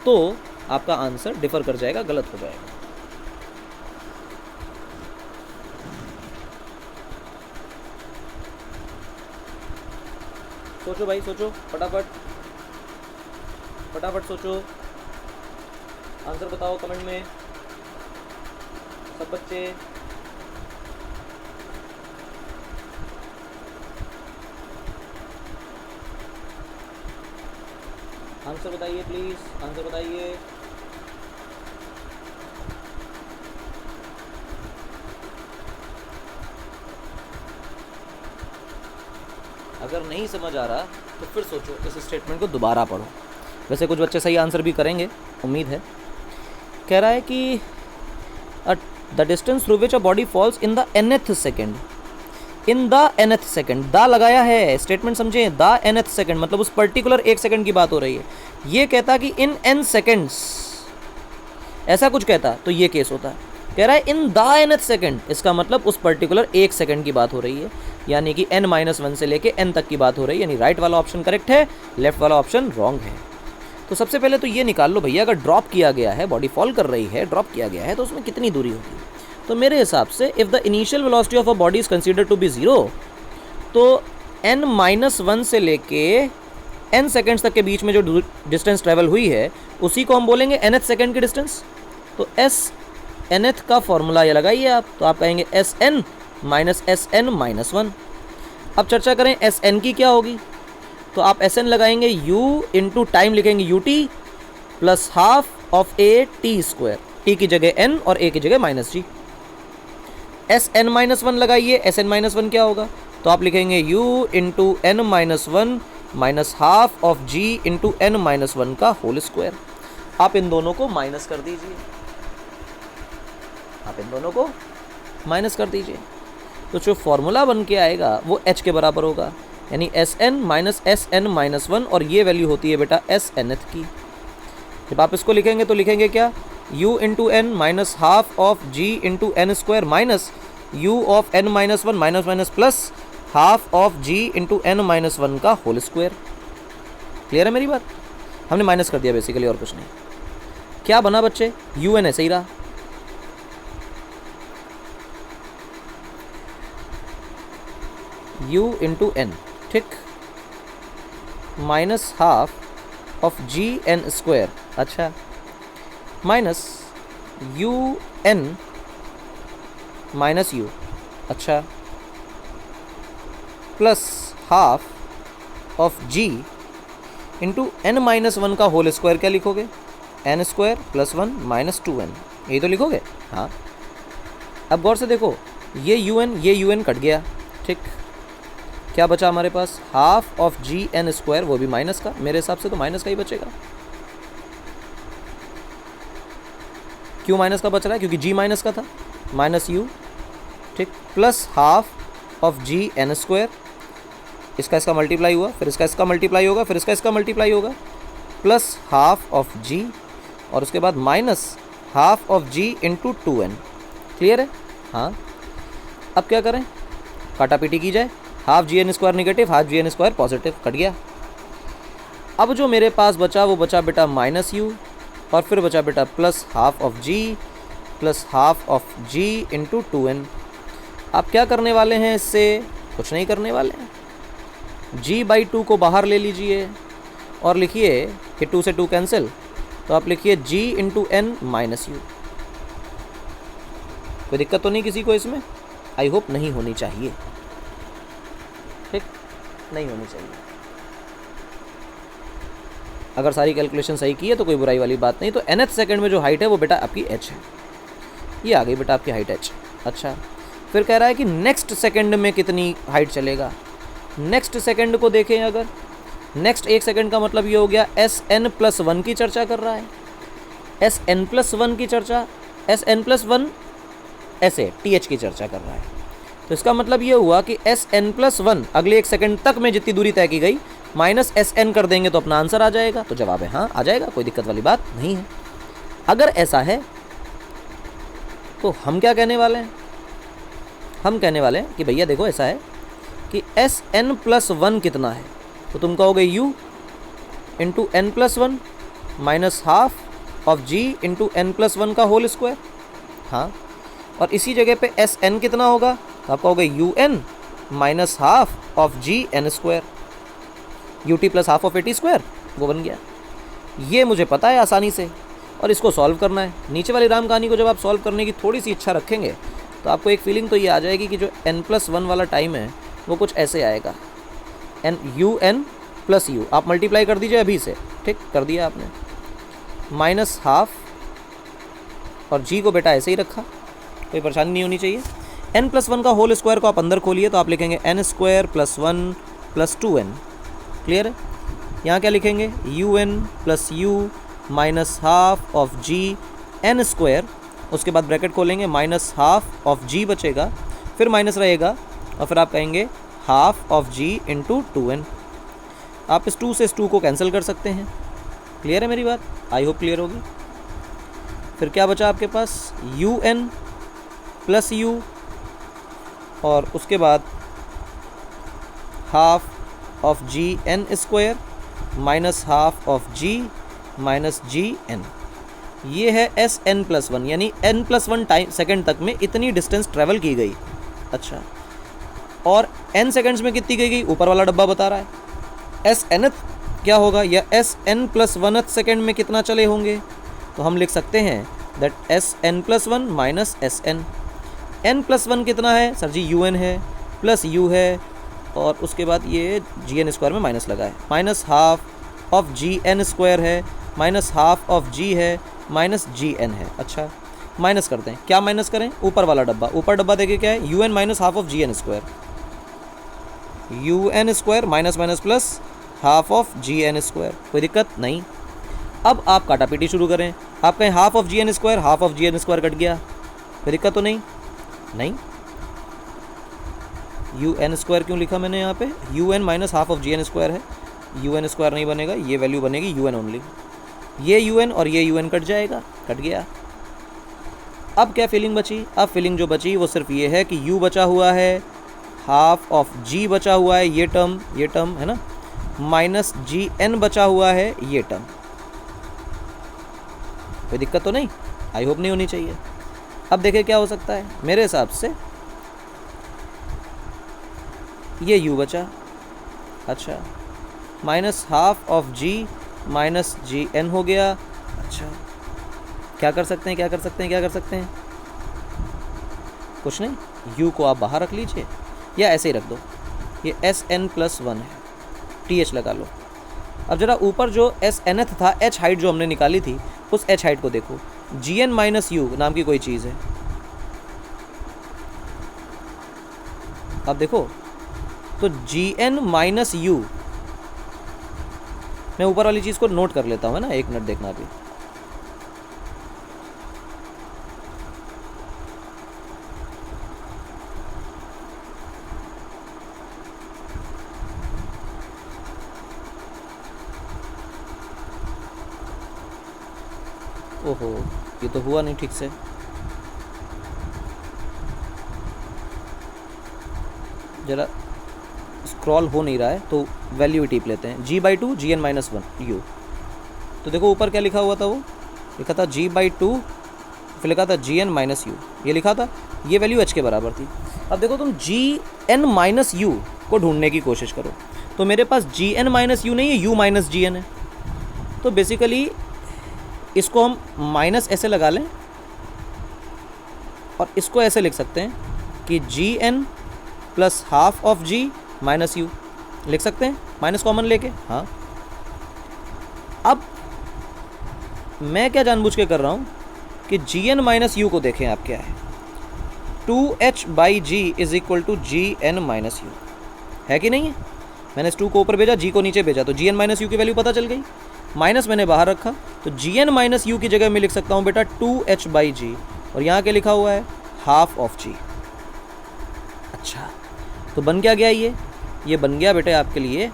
[SPEAKER 1] तो आपका आंसर डिफर कर जाएगा, गलत हो जाएगा। सोचो भाई, सोचो फटाफट, फटाफट सोचो, आंसर बताओ कमेंट में सब बच्चे। आंसर बताइए प्लीज, आंसर बताइए। अगर नहीं समझ आ रहा तो फिर सोचो, इस स्टेटमेंट को दोबारा पढ़ो। वैसे कुछ बच्चे सही आंसर भी करेंगे, उम्मीद है। कह रहा है कि the distance through which a body falls in the nth second, in the nth second, the लगाया है, स्टेटमेंट समझे, द nth सेकेंड मतलब उस पर्टिकुलर 1 सेकेंड की बात हो रही है। ये कहता कि इन n सेकेंड्स, ऐसा कुछ कहता तो ये केस होता। कह रहा है इन द nth सेकेंड, इसका मतलब उस पर्टिकुलर 1 सेकेंड की बात हो रही है, यानी कि n-1 से लेके n तक की बात हो रही है, यानी राइट वाला ऑप्शन करेक्ट है, लेफ्ट वाला ऑप्शन रॉन्ग है। तो सबसे पहले तो ये निकाल लो भैया, अगर ड्रॉप किया गया है, बॉडी फॉल कर रही है, ड्रॉप किया गया है, तो उसमें कितनी दूरी होगी? तो मेरे हिसाब से if the initial velocity of a body is considered to be 0, तो n-1 से लेके n सेकेंड्स तक के बीच में जो डिस्टेंस ट्रेवल हुई है उसी को हम बोलेंगे nth सेकेंड की डिस्टेंस। तो s nth का फॉर्मूला ये लगाइए आप, तो आप कहेंगे Sn माइनस Sn-1। अब चर्चा करें Sn की क्या होगी, तो आप Sn लगाएंगे u इंटू टाइम लिखेंगे ut plus half of a t square, t की जगह n और a की जगह माइनस g। Sn-1 लगाइए, Sn-1 क्या होगा, तो आप लिखेंगे u into n-1 minus half of g into n-1 का होल स्क्वायर। आप इन दोनों को माइनस कर दीजिए, आप इन दोनों को माइनस कर दीजिए, तो जो फॉर्मूला बन के आएगा वो h के बराबर होगा, यानी Sn माइनस Sn-1, और ये वैल्यू होती है बेटा Snth की। जब आप इसको लिखेंगे तो लिखेंगे क्या, u into n minus half of g into n square minus u of n-1 minus minus plus half of g into n-1 का होल स्क्वायर। क्लियर है मेरी बात? हमने माइनस कर दिया बेसिकली, और कुछ नहीं। क्या बना बच्चे, un ऐसे ही रहा, u इंटू n, ठीक, minus half of G N square, अच्छा, minus u n minus u, अच्छा, plus half of g into n-1 का होल स्क्वायर। क्या लिखोगे, n square plus 1 minus 2n, यही तो लिखोगे। हाँ, अब गौर से देखो, ये un कट गया, ठीक, क्या बचा हमारे पास, half of G N square, वो भी माइनस का, मेरे हिसाब से तो माइनस का ही बचेगा। क्यों माइनस का बच रहा है, क्योंकि जी माइनस का था, माइनस यू, ठीक, plus half of G N square, इसका इसका मल्टीप्लाई हुआ, फिर इसका इसका मल्टीप्लाई होगा, फिर इसका इसका मल्टीप्लाई होगा, प्लस हाफ ऑफ जी, और उसके बाद minus half of g into 2n। Clear है? हाँ, अब क्या करें, काटा पीटी की जाए, half g N square negative, half g N square positive, कट गया। अब जो मेरे पास बचा वो बचा बेटा माइनस यू, और फिर बचा बेटा plus half of g plus half of g into 2n। आप क्या करने वाले हैं इससे, कुछ नहीं करने वाले हैं, g/2 को बाहर ले लीजिए और लिखिए कि 2 से 2 कैंसिल, तो आप लिखिए g into n minus u. कोई दिक्कत तो नहीं किसी को इसमें? आई होप नहीं होनी चाहिए, ठीक, नहीं होनी चाहिए। अगर सारी कैलकुलेशन सही की है तो कोई बुराई वाली बात नहीं। तो nth सेकंड में जो हाइट है वो बेटा आपकी h है, ये आ गई बेटा आपकी हाइट h। अच्छा, फिर कह रहा है कि नेक्स्ट सेकंड में कितनी हाइट चलेगा। नेक्स्ट सेकंड को देखें, अगर नेक्स्ट 1 सेकंड का मतलब ये हो गया Sn+1 की चर्चा कर रहा है, Sn+1 की चर्चा, Sn+1 ऐसे TH की चर्चा कर रहा है। तो इसका मतलब ये हुआ कि Sn+1 अगले 1 सेकंड तक में जितनी दूरी तय की गई माइनस Sn कर देंगे तो अपना आंसर आ जाएगा। तो जवाब है हाँ, आ जाएगा, कोई दिक्कत वाली बात नहीं है। अगर ऐसा है तो हम क्या कहने वाले हैं? हम कहने वाले हैं कि भैया देखो ऐसा है कि Sn+1 कितना है, तो तुम कहोगे u into n+1 minus half of g into n+1 का होल स्क्वायर। हाँ, और इसी जगह पे Sn कितना होगा, तो आप कहोगे un minus half of G N square, ut plus half of a t square, वो बन गया। ये मुझे पता है आसानी से, और इसको सॉल्व करना है। नीचे वाली राम कहानी को जब आप सॉल्व करने की थोड़ी सी इच्छा रखेंगे तो आपको एक फीलिंग तो ये आ जाएगी कि जो n+1 वाला टाइम है वो कुछ ऐसे आएगा, un प्लस u, आप मल्टीप्लाई कर दीजिए अभी से, ठीक कर दिया आपने, माइनस हाफ, और g को बेटा ऐसे ही रखा, कोई परेशानी नहीं होनी चाहिए। n+1 का होल स्क्वायर को आप अंदर खोलिए तो आप लिखेंगे n² + 1 + 2n, क्लियर है। यहाँ क्या लिखेंगे, un plus u minus half of G N square, उसके बाद ब्रैकेट खोलेंगे, माइनस हाफ ऑफ जी बचेगा, फिर माइनस रहेगा, और फिर आप कहेंगे half of g into 2n। आप इस 2 से इस 2 को कैंसिल कर सकते हैं। क्लियर है मेरी बात? आई होप क्लियर होगी। फिर क्या बचा आपके पास, un प्लस u, और उसके बाद half of G N square minus half of g minus g n. ये है Sn+1, यानी n+1 टाइम सेकेंड तक में इतनी डिस्टेंस ट्रेवल की गई। अच्छा, और n सेकेंड्स में कितनी गई, ऊपर वाला डब्बा बता रहा है। Snth क्या होगा, या Sn+1th सेकेंड में कितना चले होंगे, तो हम लिख सकते हैं that Sn+1 minus Sn। n+1 कितना है सर जी, un है प्लस u है, और उसके बाद ये gn² में माइनस लगा है, minus half of gn square है, माइनस हाफ ऑफ g है, माइनस gn है। अच्छा, माइनस करते हैं, क्या माइनस करें, ऊपर वाला डब्बा, ऊपर डब्बा देखिए क्या है, un minus half of gn square, un square minus minus plus half of gn square, कोई दिक्कत नहीं। अब आप काटा पीटी शुरू करें, आप कहें half of gn square, half of gn square cut गया, कोई दिक्कत तो नहीं, नहीं। un स्क्वायर क्यों लिखा मैंने यहाँ पे, un minus half of gn square है, un स्क्वायर नहीं बनेगा, ये वैल्यू बनेगी un ओनली, ये un और ये un कट जाएगा, कट गया। अब क्या फीलिंग बची, अब फीलिंग जो बची वो सिर्फ ये है कि u बचा हुआ है, हाफ ऑफ g बचा हुआ है, ये टर्म है ना, माइनस gn बचा हुआ है, ये टर्म। कोई दिक्कत तो नहीं, आई होप नहीं होनी चाहिए। अब देखें क्या हो सकता है, मेरे हिसाब से ये u बचा, अच्छा, minus half of g minus gn हो गया। अच्छा, क्या कर सकते हैं, क्या कर सकते हैं, क्या कर सकते हैं, कुछ नहीं, u को आप बाहर रख लीजिए या ऐसे ही रख दो, ये Sn+1 है, th लगा लो। अब जरा ऊपर जो Snth था, h हाइट जो हमने निकाली थी, उस h हाइट को देखो, gn माइनस u नाम की कोई चीज़ है। अब देखो तो gn माइनस u, मैं ऊपर वाली चीज़ को नोट कर लेता हूँ, है ना, एक मिनट देखना अभी। ओहो, ये तो हुआ नहीं ठीक से, जरा स्क्रॉल हो नहीं रहा है तो वैल्यू टिप लेते हैं, g/2 gn माइनस 1 u। तो देखो ऊपर क्या लिखा हुआ था, वो लिखा था g/2, फिर लिखा था gn माइनस u, ये लिखा था, ये वैल्यू h के बराबर थी। अब देखो तुम gn माइनस u को ढूंढने की कोशिश करो, तो मेरे पास gn माइनस u नहीं है, u माइनस gn है। तो बेसिकली इसको हम माइनस ऐसे लगा लें, और इसको ऐसे लिख सकते हैं कि gn plus half of g minus u लिख सकते हैं, माइनस कॉमन लेके। हाँ, अब मैं क्या जानबूझ के कर रहा हूँ कि gn माइनस u को देखें आप क्या है, 2h/g is equal to gn minus u, है कि नहीं है। मैंने इस 2 को ऊपर भेजा, g को नीचे भेजा, तो gn माइनस u की वैल्यू पता चल गई, माइनस मैंने बाहर रखा, तो gn माइनस u की जगह मैं लिख सकता हूँ बेटा 2h/g, और यहाँ क्या लिखा हुआ है, हाफ ऑफ जी। अच्छा, तो बन क्या गया ये बन गया बेटे आपके लिए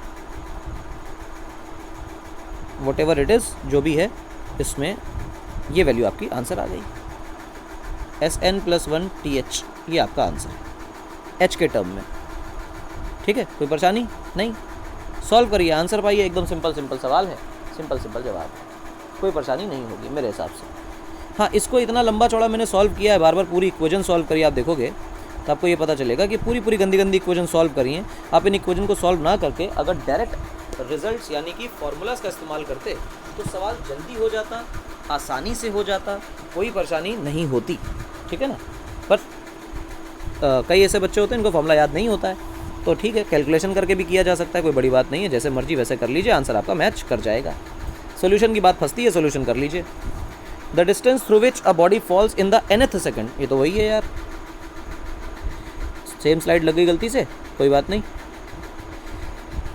[SPEAKER 1] वॉट एवर इट इज़, जो भी है इसमें ये वैल्यू आपकी आंसर आ गई। Sn+1 ये आपका आंसर है h के टर्म में। ठीक है, कोई परेशानी नहीं, सॉल्व करिए, आंसर पाइए, एकदम सिंपल सवाल है, सिंपल जवाब है, कोई परेशानी नहीं होगी मेरे हिसाब से। हाँ, इसको इतना लंबा चौड़ा मैंने सॉल्व किया है, बार बार पूरी इक्वेशन सॉल्व करिए, आप देखोगे तो आपको ये पता चलेगा कि पूरी गंदी इक्वेशन सॉल्व करिए। आप इन इक्वेशन को सॉल्व ना करके अगर डायरेक्ट रिजल्ट्स यानी कि फॉर्मूलाज का इस्तेमाल करते तो सवाल जल्दी हो जाता, आसानी से हो जाता, कोई परेशानी नहीं होती। ठीक है ना, पर कई ऐसे बच्चे होते हैं इनको फॉर्मूला याद नहीं होता है, तो ठीक है, कैलकुलेशन करके भी किया जा सकता है, कोई बड़ी बात नहीं है, जैसे मर्जी वैसे कर लीजिए, आंसर आपका मैच कर जाएगा। सोल्यूशन की बात फंसती है, सोल्यूशन कर लीजिए। The distance through which a body falls in the nth second, ये तो वही है यार, सेम स्लाइड लग गई गलती से, कोई बात नहीं।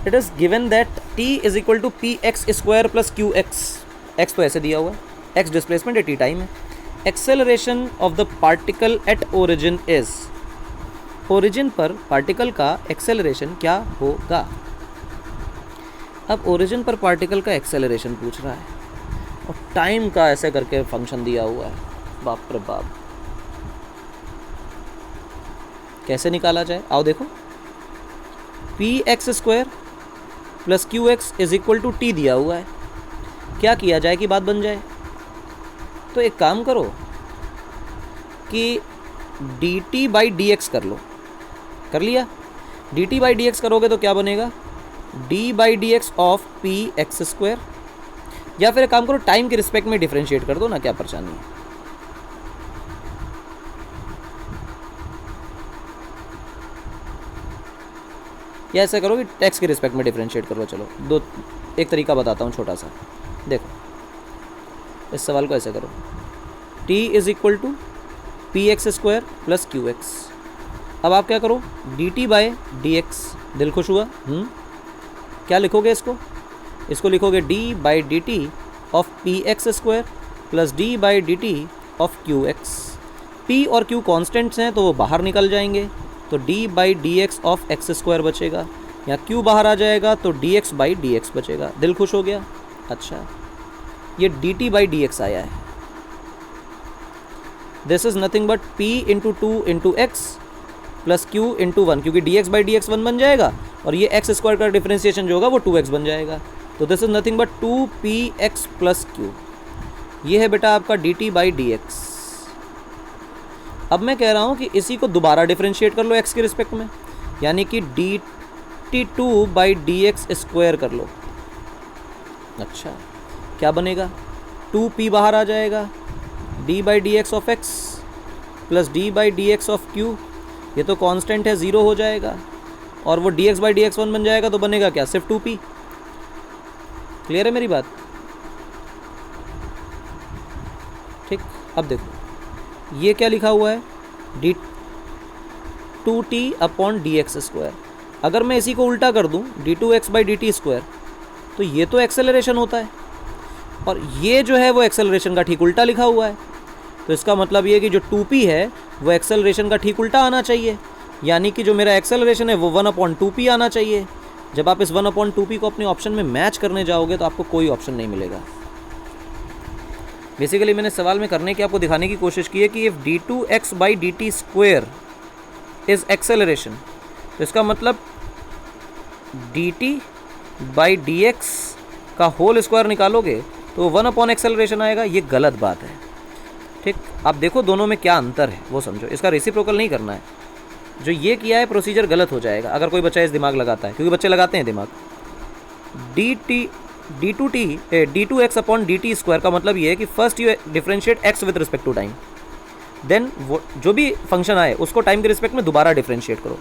[SPEAKER 1] It is given that t is equal to px² plus qx, x तो ऐसे दिया हुआ है, x डिस्प्लेसमेंट है, t टाइम है। Acceleration of the particle at origin is, origin पर पार्टिकल का एक्सेलरेशन क्या होगा। अब ओरिजिन पर पार्टिकल का एक्सेलरेशन पूछ रहा है और टाइम का ऐसे करके फंक्शन दिया हुआ है, बाप रे बाप, कैसे निकाला जाए, आओ देखो। px² plus qx is equal to t दिया हुआ है, क्या किया जाए कि बात बन जाए। तो एक काम करो कि dt/dx कर लो, कर लिया, dt/dx करोगे तो क्या बनेगा, d/dx ऑफ px², या फिर एक काम करो टाइम के रिस्पेक्ट में डिफरेंशिएट कर दो ना, क्या परेशानी है। या ऐसा करो कि टेक्स्ट के रिस्पेक्ट में डिफरेंशिएट कर लो। चलो एक तरीका बताता हूँ छोटा सा, देखो इस सवाल को ऐसे करो, t is equal to px² plus qx। अब आप क्या करो, dt/dx, दिल खुश हुआ, क्या लिखोगे इसको लिखोगे d/dt of px² plus d/dt of qx। p और q कॉन्स्टेंट्स हैं तो वो बाहर निकल जाएंगे, तो d/dx ऑफ x² बचेगा, या q बाहर आ जाएगा तो dx/dx बचेगा। दिल खुश हो गया। अच्छा, ये dt/dx आया है, this is nothing but p into 2 into x plus q into 1, क्योंकि dx/dx 1 बन जाएगा और ये x² का डिफरेंशिएशन जो होगा वो 2x बन जाएगा, तो this is nothing but 2px plus q। ये है बेटा आपका dt/dx। अब मैं कह रहा हूँ कि इसी को दोबारा डिफरेंशिएट कर लो x के रिस्पेक्ट में, यानी कि dt2/dx² कर लो। अच्छा, क्या बनेगा, 2p बाहर आ जाएगा, d/dx of x plus d/dx of q, ये तो कांस्टेंट है, 0 हो जाएगा, और वो dx/dx 1 बन जाएगा, तो बनेगा क्या, सिर्फ 2p। क्लियर है मेरी बात। ठीक, अब देखो ये क्या लिखा हुआ है, d2t/dx²। अगर मैं इसी को उल्टा कर दूं d2x/dt², तो ये तो एक्सेलरेशन होता है, और ये जो है वो एक्सेलरेशन का ठीक उल्टा लिखा हुआ है, तो इसका मतलब ये कि जो 2p है वो एक्सेलरेशन का ठीक उल्टा आना चाहिए, यानी कि जो मेरा एक्सेलरेशन है वो 1/2p आना चाहिए। जब आप इस 1/2p को अपने ऑप्शन में मैच करने जाओगे तो आपको कोई ऑप्शन नहीं मिलेगा। बेसिकली मैंने सवाल में करने की आपको दिखाने की कोशिश की है कि इफ़ d2x/dt² इज़ एक्सेलरेशन, तो इसका मतलब dt/dx का होल स्क्वायर निकालोगे तो 1 एक्सेलरेशन आएगा। ये गलत बात है। ठीक, आप देखो दोनों में क्या अंतर है वो समझो, इसका रेसिप्रोकल नहीं करना है। जो ये किया है प्रोसीजर गलत हो जाएगा अगर कोई बच्चा इस दिमाग लगाता है, क्योंकि बच्चे लगाते हैं दिमाग। d2x/dt² का मतलब ये है कि first you differentiate x with respect to time, then जो भी फंक्शन आए उसको टाइम के रिस्पेक्ट में दोबारा डिफरेंशिएट करो।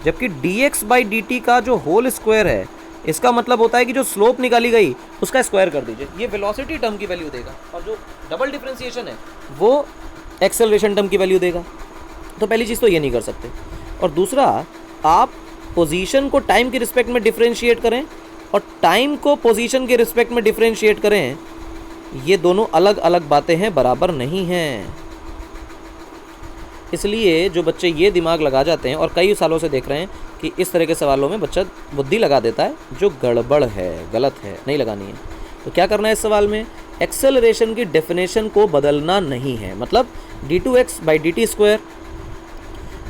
[SPEAKER 1] जबकि dx/dt का जो होल स्क्वायर है, इसका मतलब होता है कि जो स्लोप निकाली गई उसका स्क्वायर कर दीजिए, ये वेलोसिटी टर्म की वैल्यू देगा, और जो डबल डिफरेंशिएशन है वो एक्सेलरेशन टर्म की वैल्यू देगा। तो पहली चीज़ तो ये नहीं कर सकते, और दूसरा आप पोजीशन को टाइम के रिस्पेक्ट में डिफरेंशिएट करें और टाइम को पोजीशन के रिस्पेक्ट में डिफरेंशिएट करें, ये दोनों अलग अलग बातें हैं, बराबर नहीं हैं। इसलिए जो बच्चे ये दिमाग लगा जाते हैं और कई सालों से देख रहे हैं कि इस तरह के सवालों में बच्चा बुद्धि लगा देता है जो गड़बड़ है, गलत है, नहीं लगानी है। तो क्या करना है इस सवाल में, एक्सेलरेशन की डेफिनेशन को बदलना नहीं है, मतलब d2x/dt²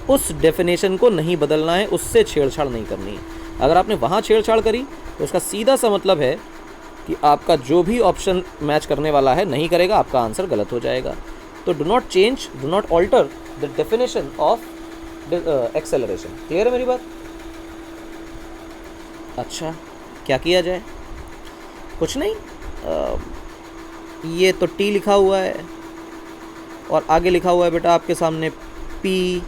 [SPEAKER 1] उस डेफिनेशन को नहीं बदलना है, उससे छेड़छाड़ नहीं करनी है। अगर आपने वहाँ छेड़छाड़ करी तो उसका सीधा सा मतलब है कि आपका जो भी ऑप्शन मैच करने वाला है नहीं करेगा, आपका आंसर गलत हो जाएगा। तो do not change, do not alter the definition of acceleration. Clear है मेरी बात? अच्छा, क्या किया जाए? कुछ नहीं, ये तो t लिखा हुआ है और आगे लिखा हुआ है बेटा आपके सामने p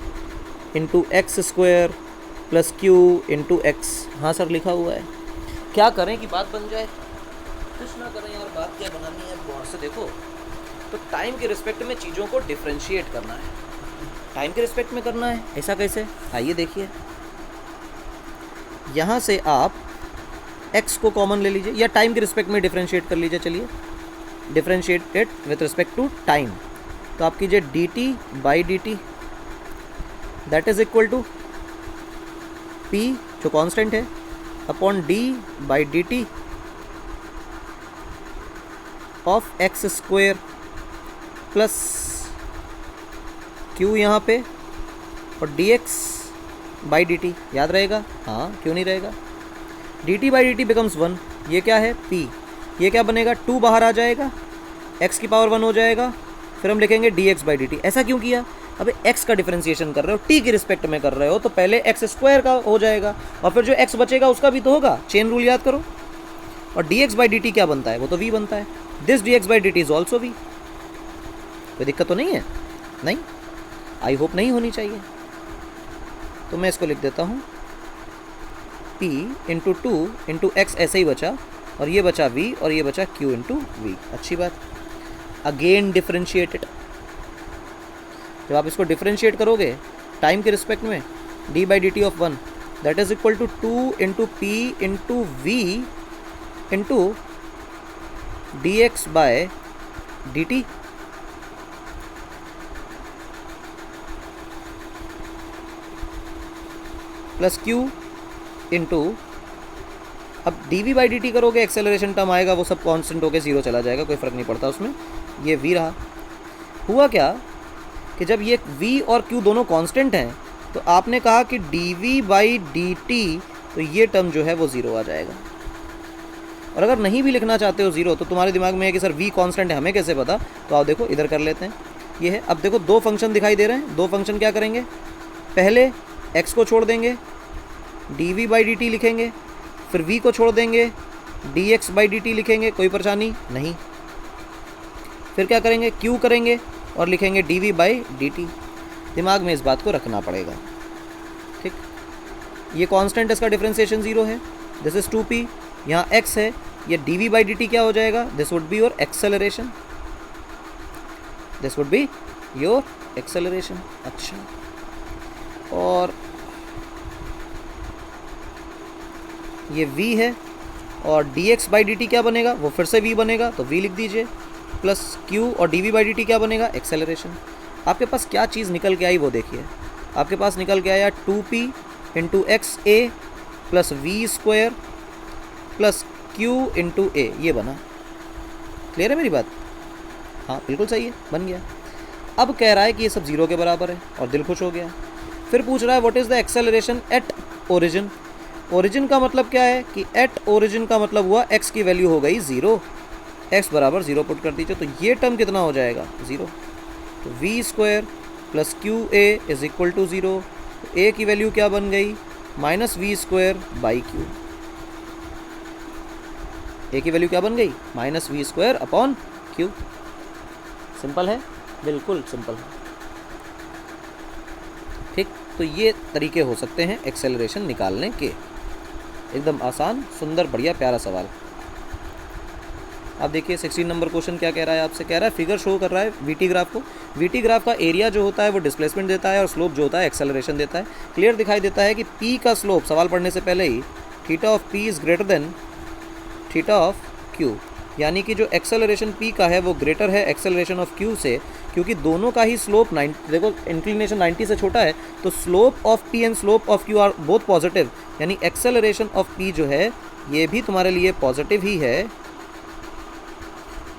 [SPEAKER 1] into x² plus q into x। हाँ सर लिखा हुआ है। क्या करें कि बात बन जाए? कुछ ना करें यार, बात क्या बनानी है गौर से देखो। तो टाइम के रिस्पेक्ट में चीज़ों को डिफ्रेंशिएट करना है, टाइम के रिस्पेक्ट में करना है। ऐसा कैसे? आइए देखिए, यहाँ से आप x को कॉमन ले लीजिए या टाइम के रिस्पेक्ट में डिफ्रेंशिएट कर लीजिए। चलिए, differentiated with respect to time. तो आप कीजिए dt/dt that is equal to p जो कांस्टेंट है upon d/dt of x² plus q यहाँ पे और dx/dt। याद रहेगा? हाँ, क्यों नहीं रहेगा? dt/dt becomes 1। ये क्या है? p। ये क्या बनेगा? 2 बाहर आ जाएगा, x की पावर 1 हो जाएगा, फिर हम लिखेंगे dx/dt। ऐसा क्यों किया? अबे x का डिफरेंशिएशन कर रहे हो, t के रिस्पेक्ट में कर रहे हो, तो पहले x² का हो जाएगा और फिर जो x बचेगा उसका भी तो होगा। चेन रूल याद करो। और dx/dt क्या बनता है? वो तो v बनता है। This dx/dt is also v। कोई दिक्कत तो नहीं है? नहीं, आई होप नहीं होनी चाहिए। तो मैं इसको लिख देता हूँ p इंटू 2 इंटू x ऐसे ही बचा और ये बचा v और ये बचा q इंटू v। अच्छी बात। Again differentiated. जब आप इसको डिफरेंशिएट करोगे टाइम के रिस्पेक्ट में d/dt of 1 that is equal to 2 into p into v into dx/dt। Plus q into, अब dv/dt करोगे एक्सेलरेशन टर्म आएगा, वो सब कांस्टेंट होके 0 चला जाएगा, कोई फ़र्क नहीं पड़ता उसमें। ये v रहा। हुआ क्या कि जब ये v और q दोनों कांस्टेंट हैं तो आपने कहा कि dv/dt, तो ये टर्म जो है वो 0 आ जाएगा। और अगर नहीं भी लिखना चाहते हो 0 तो तुम्हारे दिमाग में है कि सर v कांस्टेंट है, हमें कैसे पता? तो आप देखो इधर कर लेते हैं। ये है, अब देखो दो फंक्शन दिखाई दे रहे हैं। दो फंक्शन क्या करेंगे? पहले x को छोड़ देंगे, dv/dt लिखेंगे, फिर v को छोड़ देंगे, dx/dt लिखेंगे, कोई परेशानी नहीं। फिर क्या करेंगे? q करेंगे और लिखेंगे dv/dt। दिमाग में इस बात को रखना पड़ेगा, ठीक। ये कांस्टेंट, इसका डिफरेंशिएशन 0 है, दिस इज 2p। यहाँ x है, ये dv/dt क्या हो जाएगा? This would be your acceleration, this would be your acceleration. अच्छा, और ये v है और dx/dt क्या बनेगा? वो फिर से v बनेगा, तो v लिख दीजिए, प्लस q और dv/dt क्या बनेगा? एक्सेलरेशन। आपके पास क्या चीज़ निकल के आई वो देखिए। आपके पास निकल के आया 2p into xa plus v² plus q into a, ये बना। क्लियर है मेरी बात? हाँ बिल्कुल सही है, बन गया। अब कह रहा है कि ये सब 0 के बराबर है और दिल खुश हो गया। फिर पूछ रहा है what is the acceleration at origin. Origin का मतलब क्या है कि एट ओरिजिन का मतलब हुआ x की वैल्यू हो गई 0, x बराबर 0 पुट कर दीजिए, तो ये टर्म कितना हो जाएगा? 0। तो v² plus QA is equal to 0। तो a की वैल्यू क्या बन गई? -v²/q। a की वैल्यू क्या बन गई? -v² upon q। सिंपल है, बिल्कुल सिंपल है, ठीक। तो ये तरीके हो सकते हैं एक्सेलरेशन निकालने के। एकदम आसान, सुंदर, बढ़िया, प्यारा सवाल। आप देखिए 16 नंबर क्वेश्चन क्या कह रहा है आपसे। कह रहा है फिगर शो कर रहा है वीटी ग्राफ को। वीटी ग्राफ का एरिया जो होता है वो डिस्प्लेसमेंट देता है और स्लोप जो होता है एक्सेलरेशन देता है। क्लियर दिखाई देता है कि p का स्लोप, सवाल पढ़ने से पहले ही, theta of p is greater than theta of q, यानी कि जो एक्सेलरेशन p का है वो ग्रेटर है एक्सेलरेशन ऑफ q से, क्योंकि दोनों का ही स्लोप 90, देखो इंक्लिनेशन 90 से छोटा है, तो slope of P and slope of Q R both positive, यानी एक्सेलरेशन ऑफ पी जो है ये भी तुम्हारे लिए पॉजिटिव ही है,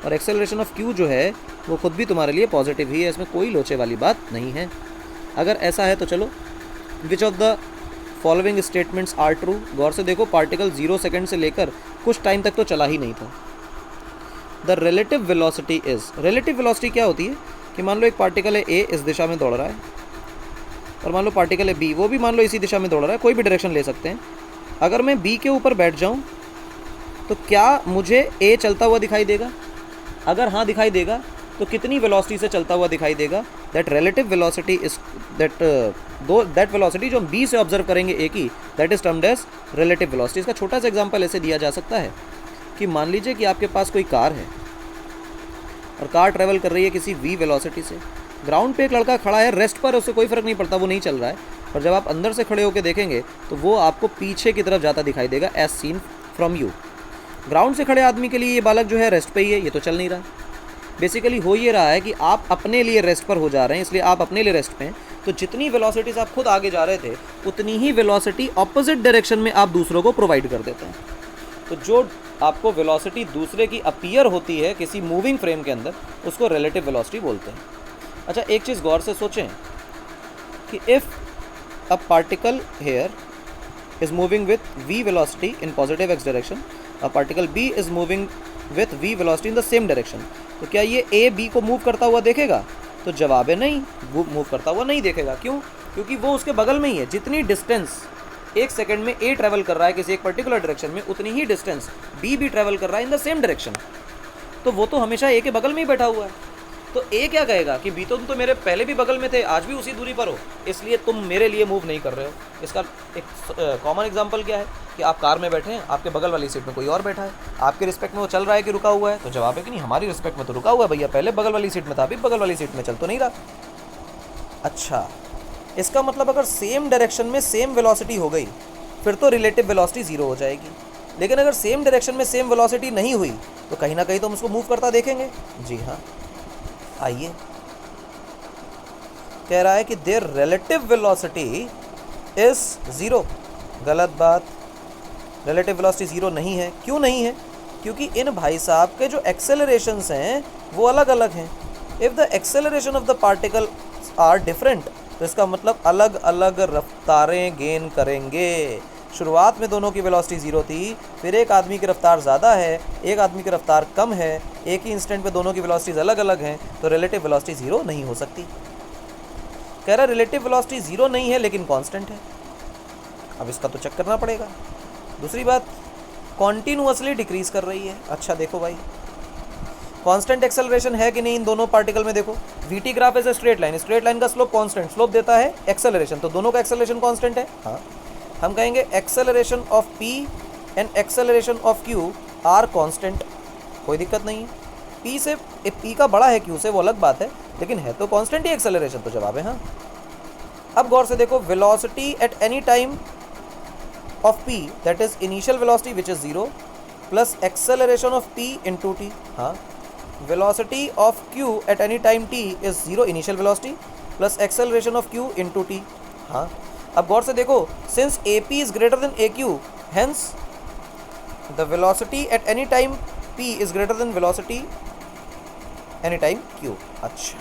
[SPEAKER 1] और एक्सेलरेशन ऑफ क्यू जो है वो खुद भी तुम्हारे लिए पॉजिटिव ही है, इसमें कोई लोचे वाली बात नहीं है। अगर ऐसा है तो चलो, which of the following statements are true. गौर से देखो, पार्टिकल 0 सेकेंड से लेकर कुछ टाइम तक तो चला ही नहीं था। The relative velocity is, relative velocity क्या होती है कि मान लो एक पार्टिकल है ए इस दिशा में दौड़ रहा है, और मान लो पार्टिकल है बी, वो भी मान लो इसी दिशा में दौड़ रहा है, कोई भी डायरेक्शन ले सकते हैं। अगर मैं बी के ऊपर बैठ जाऊँ तो क्या मुझे ए चलता हुआ दिखाई देगा? अगर हाँ दिखाई देगा तो कितनी वेलोसिटी से चलता हुआ दिखाई देगा? That relative velocity is that velocity जो हम बी से ऑब्जर्व करेंगे ए की, that is termed as relative velocity. इसका छोटा सा एग्जांपल ऐसे दिया जा सकता है कि मान लीजिए कि आपके पास कोई कार है और कार ट्रेवल कर रही है किसी v वेलोसिटी से। ग्राउंड पे एक लड़का खड़ा है रेस्ट पर, उससे कोई फर्क नहीं पड़ता, वो नहीं चल रहा है, पर जब आप अंदर से खड़े होकर देखेंगे तो वो आपको पीछे की तरफ जाता दिखाई देगा as seen from you. Ground से खड़े आदमी के लिए ये बालक जो है रेस्ट पे ही है, ये तो चल नहीं रहा। बेसिकली हो ये रहा है कि आप अपने लिए रेस्ट पर हो जा रहे हैं, इसलिए आप अपने लिए रेस्ट पे हैं, तो जितनी वेलोसिटी से आप खुद आगे जा रहे थे उतनी ही वेलोसिटी ऑपोजिट डायरेक्शन में आप दूसरों को प्रोवाइड कर देते हैं। तो जो आपको वेलोसिटी दूसरे की अपीयर होती है किसी मूविंग फ्रेम के अंदर, उसको रिलेटिव वेलोसिटी बोलते हैं। अच्छा, एक चीज़ गौर से सोचें कि if a particle here is moving with v velocity in positive x direction, a particle b is moving with v velocity in the same direction, तो क्या ये a b को मूव करता हुआ देखेगा? तो जवाब है नहीं, वो मूव करता हुआ नहीं देखेगा। क्यों? क्योंकि वो उसके बगल में ही है। जितनी डिस्टेंस एक सेकंड में a ट्रैवल कर रहा है किसी एक पर्टिकुलर डायरेक्शन में, उतनी ही डिस्टेंस b भी ट्रैवल कर रहा है इन द सेम डायरेक्शन, तो वो तो हमेशा a के बगल में ही बैठा हुआ है। तो a क्या कहेगा कि b तुम तो मेरे पहले भी बगल में थे, आज भी उसी दूरी पर हो, इसलिए तुम मेरे लिए मूव नहीं कर रहे हो। इसका एक कॉमन एग्जांपल क्या है कि आप कार में बैठे हैं, आपके बगल वाली सीट में कोई और बैठा है, आपके रिस्पेक्ट में वो चल रहा है कि रुका हुआ है? तो जवाब है कि नहीं, हमारी रिस्पेक्ट में तो रुका हुआ है भैया, पहले बगल वाली सीट में था, अभी बगल वाली सीट में चल तो नहीं रहा। अच्छा, इसका मतलब अगर सेम डायरेक्शन में सेम वेलोसिटी हो गई फिर तो रिलेटिव वेलोसिटी 0 हो जाएगी, लेकिन अगर सेम डायरेक्शन में सेम वेलोसिटी नहीं हुई तो कहीं ना कहीं तो हम उसको मूव करता देखेंगे। जी हाँ, आइए, कह रहा है कि देयर रिलेटिव वेलोसिटी इज 0। गलत बात, रिलेटिव वेलोसिटी 0 नहीं है। क्यों नहीं है? क्योंकि इन भाई साहब के जो एक्सेलरेशंस हैं वो अलग अलग हैं। If the acceleration of the particle are different, तो इसका मतलब अलग अलग रफ्तारें गेन करेंगे। शुरुआत में दोनों की वेलोसिटी 0 थी, फिर एक आदमी की रफ्तार ज़्यादा है, एक आदमी की रफ्तार कम है, एक ही इंस्टेंट पे दोनों की वेलोसिटीज़ अलग अलग हैं, तो रिलेटिव वेलोसिटी 0 नहीं हो सकती। कह रहा रिलेटिव वेलोसिटी 0 नहीं है लेकिन कांस्टेंट है। अब इसका तो चेक करना पड़ेगा। दूसरी बात, कॉन्टीन्यूअसली डिक्रीज कर रही है। अच्छा देखो भाई, कांस्टेंट एक्सेलरेशन है कि नहीं इन दोनों पार्टिकल में? देखो, VT graph is a straight line, straight line का स्लोप कांस्टेंट, स्लोप देता है एक्सेलरेशन, तो दोनों का एक्सेलरेशन कांस्टेंट है। हाँ, हम कहेंगे acceleration of p and acceleration of q are constant, कोई दिक्कत नहीं है। p से p का बड़ा है q से, वो अलग बात है, लेकिन है तो कांस्टेंट ही एक्सेलरेशन, तो जवाब है हाँ। अब गौर से देखो, velocity at any time of p that is initial velocity which is 0 plus acceleration of p into t। हाँ, velocity of q at any time t is 0 initial velocity plus acceleration of q into t। हाँ, अब गौर से देखो, since AP is greater than AQ, hence the velocity at any time P is greater than velocity any time Q। अच्छा,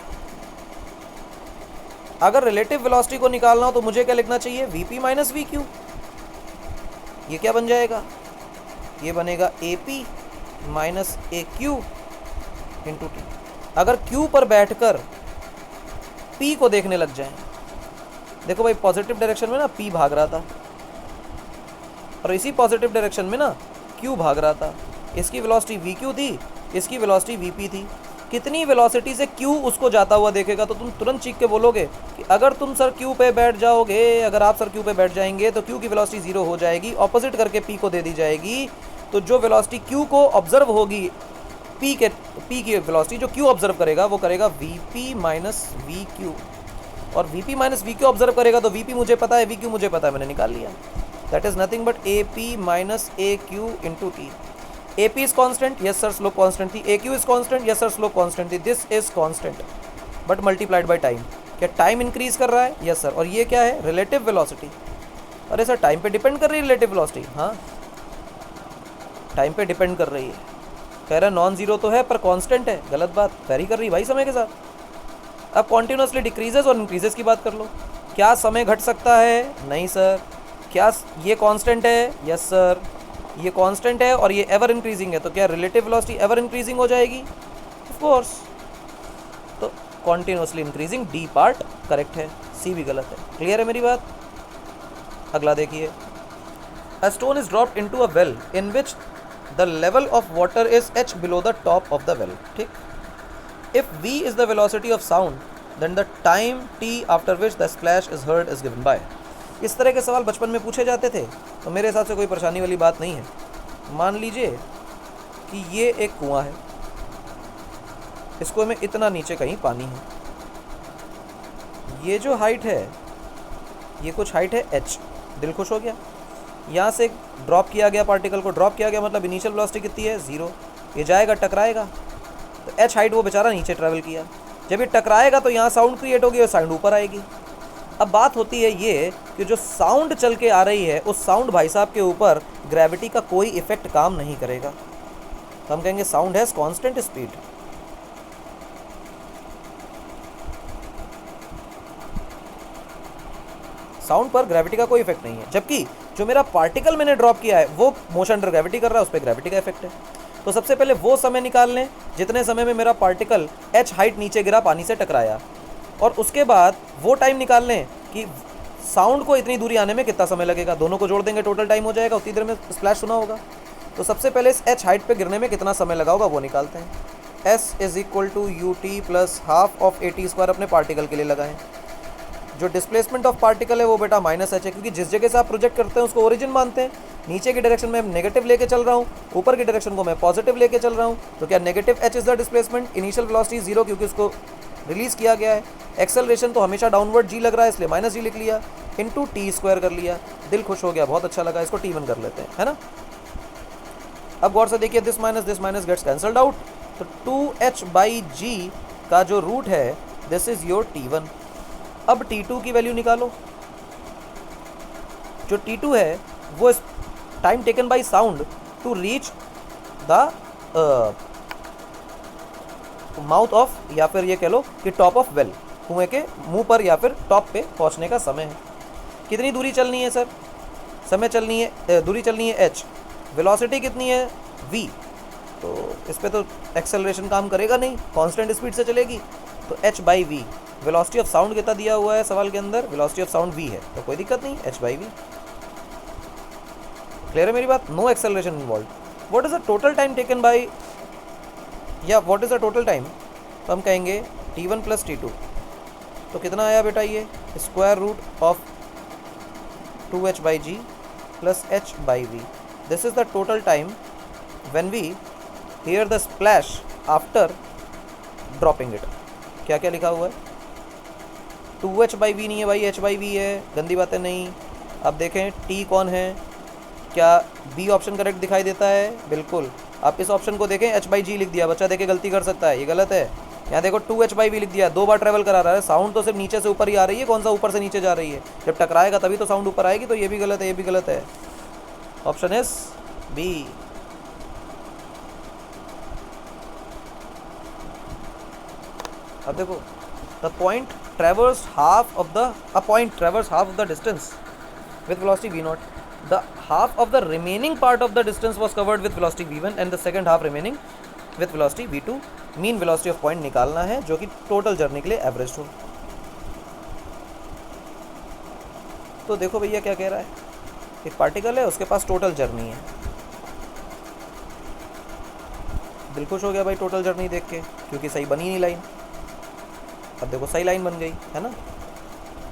[SPEAKER 1] अगर relative velocity को निकालना हो तो मुझे क्या लिखना चाहिए? VP minus VQ। ये क्या बन जाएगा? ये बनेगा AP minus AQ into T। अगर Q पर बैठकर P को देखने लग जाए, देखो भाई, पॉजिटिव डायरेक्शन में ना P भाग रहा था और इसी पॉजिटिव डायरेक्शन में ना Q भाग रहा था। इसकी वेलोसिटी VQ थी, इसकी वेलोसिटी VP थी। कितनी वेलोसिटी से Q उसको जाता हुआ देखेगा? तो तुम तुरंत चीख के बोलोगे कि अगर तुम सर Q पे बैठ जाओगे, अगर आप सर Q पे बैठ जाएंगे तो Q की वेलोसिटी 0 हो जाएगी, ऑपोजिट करके P को दे दी जाएगी। तो जो वेलोसिटी Q को ऑब्जर्व होगी, P की वेलोसिटी जो Q ऑब्जर्व करेगा वो करेगा VP माइनस VQ, और VP माइनस VQ ऑब्जर्व करेगा तो VP मुझे पता है, VQ मुझे पता है, मैंने निकाल लिया। That is nothing but AP minus AQ into T। AP is constant, yes sir, slope constant थी। AQ is constant, yes sir, slope constant थी। This is constant. But multiplied by time. क्या time increase कर रहा है? Yes sir. और ये क्या है? Relative velocity. अरे सर टाइम पे डिपेंड कर रही है रिलेटिव वेलोसिटी? हाँ टाइम पे डिपेंड कर रही है। कह रहा है नॉन जीरो तो है पर कांस्टेंट है। गलत बात, वेरी कर रही है भाई समय के साथ। अब कॉन्टिन्यूसली डिक्रीजेस और इंक्रीजेस की बात कर लो। क्या समय घट सकता है? नहीं सर। क्या ये कांस्टेंट है? यस सर ये कांस्टेंट है और ये एवर इंक्रीजिंग है, तो क्या रिलेटिव वेलोसिटी एवर इंक्रीजिंग हो जाएगी? Of course. तो continuously increasing, D part correct है, सी भी गलत है। क्लियर है मेरी बात? अगला देखिए, a stone is dropped into a well in which the level of water is h below the top of the well. ठीक, if v is the velocity of sound then the time t after which the splash is heard is given by. इस तरह के सवाल बचपन में पूछे जाते थे, तो मेरे हिसाब से कोई परेशानी वाली बात नहीं है। मान लीजिए कि ये एक कुआं है, इसको में इतना नीचे कहीं पानी है, ये जो हाइट है ये कुछ हाइट है h। दिल खुश हो गया। यहाँ से ड्रॉप किया गया पार्टिकल को, ड्रॉप किया गया मतलब इनिशियल वेलोसिटी कितनी है? 0। ये जाएगा टकराएगा, तो h हाइट वो बेचारा नीचे ट्रैवल किया। जब ये टकराएगा तो यहाँ साउंड क्रिएट होगी और साउंड ऊपर आएगी। अब बात होती है ये कि जो साउंड चल के आ रही है उस साउंड भाई साहब के ऊपर ग्रेविटी का कोई इफेक्ट काम नहीं करेगा, तो हम कहेंगे sound has constant speed. Sound पर ग्रेविटी का कोई इफेक्ट नहीं है, जबकि जो मेरा पार्टिकल मैंने ड्रॉप किया है वो मोशन अंडर ग्रेविटी कर रहा है, उस पर ग्रेविटी का इफेक्ट है। तो सबसे पहले वो समय निकाल लें जितने समय में मेरा पार्टिकल h हाइट नीचे गिरा, पानी से टकराया, और उसके बाद वो टाइम निकाल लें कि साउंड को इतनी दूरी आने में कितना समय लगेगा। दोनों को जोड़ देंगे, टोटल टाइम हो जाएगा, उतनी देर में स्प्लैश सुना होगा। तो सबसे पहले इस h हाइट पे गिरने में कितना समय लगा होगा वो निकालते हैं। s is equal to u t plus half of a t square अपने पार्टिकल के लिए लगाएं। जो डिस्प्लेसमेंट ऑफ पार्टिकल है वो बेटा माइनस h है, क्योंकि जिस जगह से आप प्रोजेक्ट करते हैं उसको ओरिजिन मानते हैं। नीचे की डायरेक्शन में नेगेटिव लेके चल रहा हूँ, ऊपर की डायरेक्शन को मैं पॉजिटिव लेके चल रहा हूँ, तो क्या negative h is the displacement, initial velocity 0 क्योंकि उसको रिलीज किया गया है। एक्सेलरेशन तो हमेशा डाउनवर्ड g लग रहा है इसलिए माइनस g लिख लिया, इंटू टी स्क्वायर कर लिया। दिल खुश हो गया, बहुत अच्छा लगा, इसको t1 कर लेते हैं, है ना। अब गौर से देखिए, this minus gets cancelled out, तो 2h/g का जो रूट है दिस इज योर t1। अब t2 की वैल्यू निकालो। जो t2 है वो time taken by sound to reach the mouth of, या फिर ये कह लो कि टॉप ऑफ वेल, कुएं के मुंह पर या फिर टॉप पे पहुंचने का समय है। कितनी दूरी चलनी है सर? समय चलनी है, दूरी चलनी है h, वेलोसिटी कितनी है v, तो इस पे तो एक्सेलरेशन काम करेगा नहीं, कांस्टेंट स्पीड से चलेगी, तो h/v। वेलोसिटी ऑफ साउंड कितना दिया हुआ है सवाल के अंदर? वेलोसिटी ऑफ साउंड v है, तो कोई दिक्कत नहीं, h/v। क्लियर है मेरी बात? No acceleration involve. What is the total time taken by, या what is the total time, तो हम कहेंगे t1 प्लस t2, तो कितना आया बेटा? ये square root of 2h/g plus h/v। This is the total time when we hear the splash after dropping it. क्या क्या लिखा हुआ है? 2h/v नहीं है भाई, h/v है, गंदी बातें नहीं। अब देखें t कौन है, क्या बी ऑप्शन करेक्ट दिखाई देता है? बिल्कुल। आप इस ऑप्शन को देखें, h/g लिख दिया, बच्चा देखे गलती कर सकता है, ये गलत है। यहाँ देखो 2h/v लिख दिया, 2 बार ट्रैवल करा रहा है। साउंड तो सिर्फ नीचे से ऊपर ही आ रही है, कौन सा ऊपर से नीचे जा रही है? जब टकराएगा तभी तो साउंड ऊपर आएगी, तो ये भी गलत है, ये भी गलत है। Option is B. अब देखो, the point traverse half of the distance with velocity v0. The half of the remaining part of the distance was covered with velocity v1 and the second half remaining with velocity v2. Mean velocity of point निकालना है जो कि total journey के लिए average हो। तो देखो भैया क्या कह रहा है, एक पार्टिकल है, उसके पास टोटल जर्नी है। दिल खुश हो गया भाई टोटल जर्नी देख के, क्योंकि सही बनी नहीं लाइन। अब देखो सही लाइन बन गई, है ना।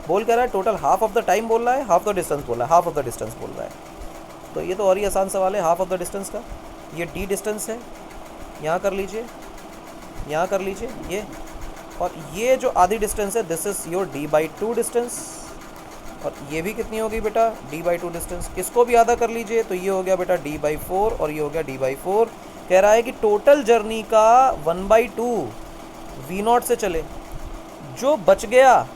[SPEAKER 1] बोल कह रहा है total half of the time बोल रहा है, हाफ द डिस्टेंस बोल रहा है, हाफ ऑफ द डिस्टेंस बोल रहा है। तो ये तो और ही आसान सवाल है हाफ ऑफ द डिस्टेंस का। ये d डिस्टेंस है, यहाँ कर लीजिए, यहाँ कर लीजिए ये, और ये जो आधी डिस्टेंस है this is your d/2 distance, और ये भी कितनी होगी बेटा? d/2 distance. इसको भी आधा कर लीजिए, तो ये हो गया बेटा d/4 और ये हो गया d/4। कह रहा है कि टोटल जर्नी का 1/2 v0 से चले, जो बच गया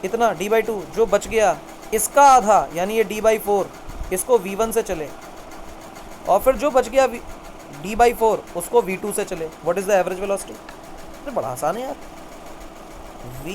[SPEAKER 1] इतना d/2 जो बच गया इसका आधा यानी ये d/4 इसको v1 से चले, और फिर जो बच गया d/4 उसको v2 से चले। What is the average velocity? तो बड़ा आसान है यार। v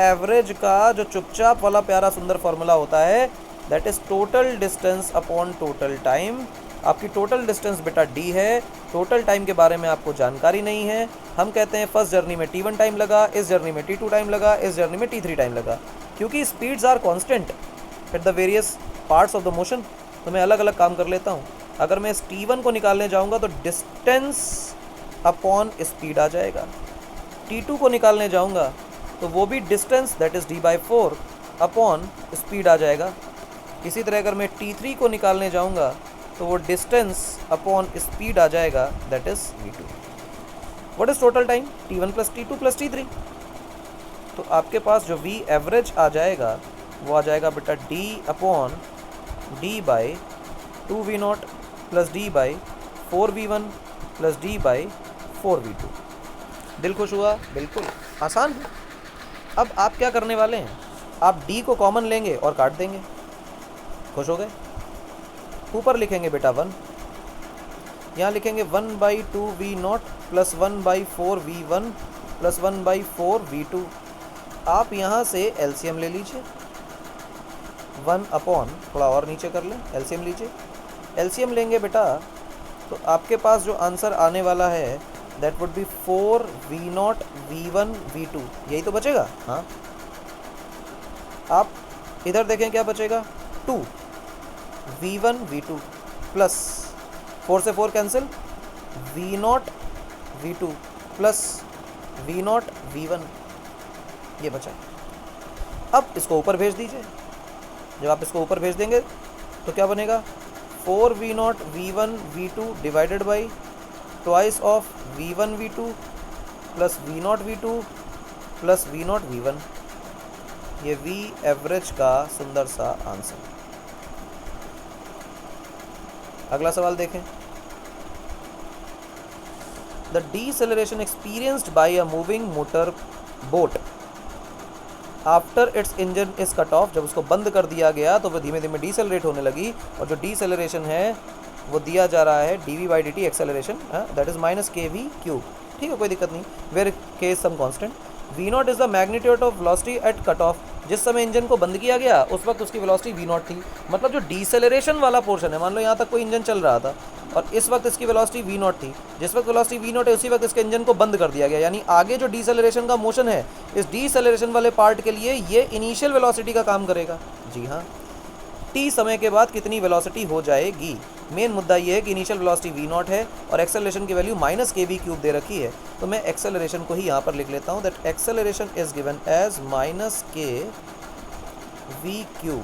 [SPEAKER 1] एवरेज का जो चुपचाप वाला प्यारा सुंदर फॉर्मूला होता है that is total distance upon total time. आपकी टोटल डिस्टेंस बेटा d है, टोटल टाइम के बारे में आपको जानकारी नहीं है। हम कहते हैं फर्स्ट जर्नी में t1 टाइम लगा, इस जर्नी में t2 टाइम लगा, इस जर्नी में t3 टाइम लगा, क्योंकि speeds are constant at the various parts of the motion. तो मैं अलग अलग काम कर लेता हूँ। अगर मैं इस t1 को निकालने जाऊँगा तो डिस्टेंस अपॉन स्पीड आ जाएगा, t2 को निकालने जाऊँगा तो वो भी distance that is d/4 upon speed आ जाएगा। इसी तरह अगर मैं t3 को निकालने जाऊँगा तो वो डिस्टेंस अपॉन स्पीड आ जाएगा that is v2। What is total time? t1 plus t2 plus t3। तो आपके पास जो v एवरेज आ जाएगा वो आ जाएगा बेटा d/2v0 plus d/4v1 plus d/4v2। दिल खुश हुआ? बिल्कुल आसान है। अब आप क्या करने वाले हैं, आप d को कॉमन लेंगे और काट देंगे। खुश हो गए? ऊपर लिखेंगे बेटा 1, यहाँ लिखेंगे 1/2v0 plus 1/4v1 plus 1/4v2। आप यहाँ से एलसीएम ले लीजिए, 1 अपॉन, थोड़ा और नीचे कर लें, एलसीएम लीजिए। एलसीएम लेंगे बेटा तो आपके पास जो आंसर आने वाला है that would B 4v0 v1 v2, यही तो बचेगा। हाँ, आप इधर देखें क्या बचेगा, 2 v1 v2 प्लस 4 से 4 cancel, v0 v2 plus v0 v1, ये बचा। अब इसको ऊपर भेज दीजिए। जब आप इसको ऊपर भेज देंगे तो क्या बनेगा, 4v0 v1 v2 divided by twice of v1 v2 plus v0 v2 plus v0 v1। ये v एवरेज का सुंदर सा आंसर। अगला सवाल देखें। The deceleration experienced bye a moving motor boat after it's engine is cut off. जब उसको बंद कर दिया गया तो वो धीमे धीमे डीसेलरेट होने लगी, और जो डीसेलरेशन है वो दिया जा रहा है dv/dt acceleration, that is -kv³। ठीक है, कोई दिक्कत नहीं, where k is some constant. v0 is the magnitude of velocity at cut off. जिस समय इंजन को बंद किया गया उस वक्त उसकी वेलोसिटी v0 थी। मतलब जो डीसेलरेशन वाला पोर्शन है, मान लो यहाँ तक कोई इंजन चल रहा था और इस वक्त इसकी वेलोसिटी v0 थी, जिस वक्त वेलोसिटी v0 है उसी वक्त इसके इंजन को बंद कर दिया गया, यानी आगे जो डीसेलरेशन का मोशन है इस डीसेलरेशन वाले पार्ट के लिए ये इनिशियल वेलोसिटी का काम करेगा। जी हाँ, t समय के बाद कितनी वेलोसिटी हो जाएगी। मेन मुद्दा ये है कि इनिशियल वेलोसिटी v0 है और एक्सेलरेशन की वैल्यू -kv³ दे रखी है, तो मैं एक्सेलरेशन को ही यहाँ पर लिख लेता हूँ that acceleration is given as -kv³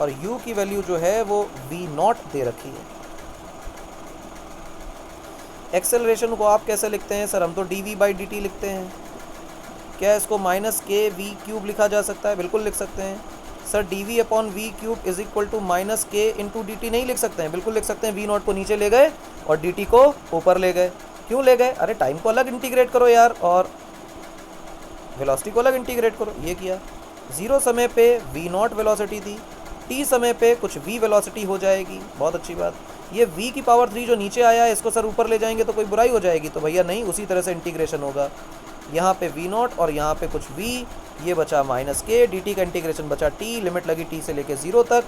[SPEAKER 1] और u की वैल्यू जो है वो v0 दे रखी है। एक्सेलरेशन को आप कैसे लिखते हैं सर? हम तो dv/dt लिखते हैं। क्या इसको -kv³ लिखा जा सकता है? बिल्कुल लिख सकते हैं sir. dv/v³ is equal to -k/dt नहीं लिख सकते हैं? बिल्कुल लिख सकते हैं। v0 को नीचे ले गए और dt को ऊपर ले गए। क्यों ले गए? अरे टाइम को अलग इंटीग्रेट करो यार, और वेलोसिटी को अलग इंटीग्रेट करो, ये किया। 0 समय पे v0 वेलोसिटी थी, t समय पे कुछ v वेलोसिटी हो जाएगी। बहुत अच्छी बात। ये v की पावर 3 जो नीचे आया है इसको सर ऊपर ले जाएंगे तो कोई बुराई हो जाएगी? तो भैया नहीं, उसी तरह से इंटीग्रेशन होगा। यहाँ पे v0 और यहाँ पे कुछ v, ये बचा -k, dt का इंटीग्रेशन बचा t, लिमिट लगी t से लेके 0 तक,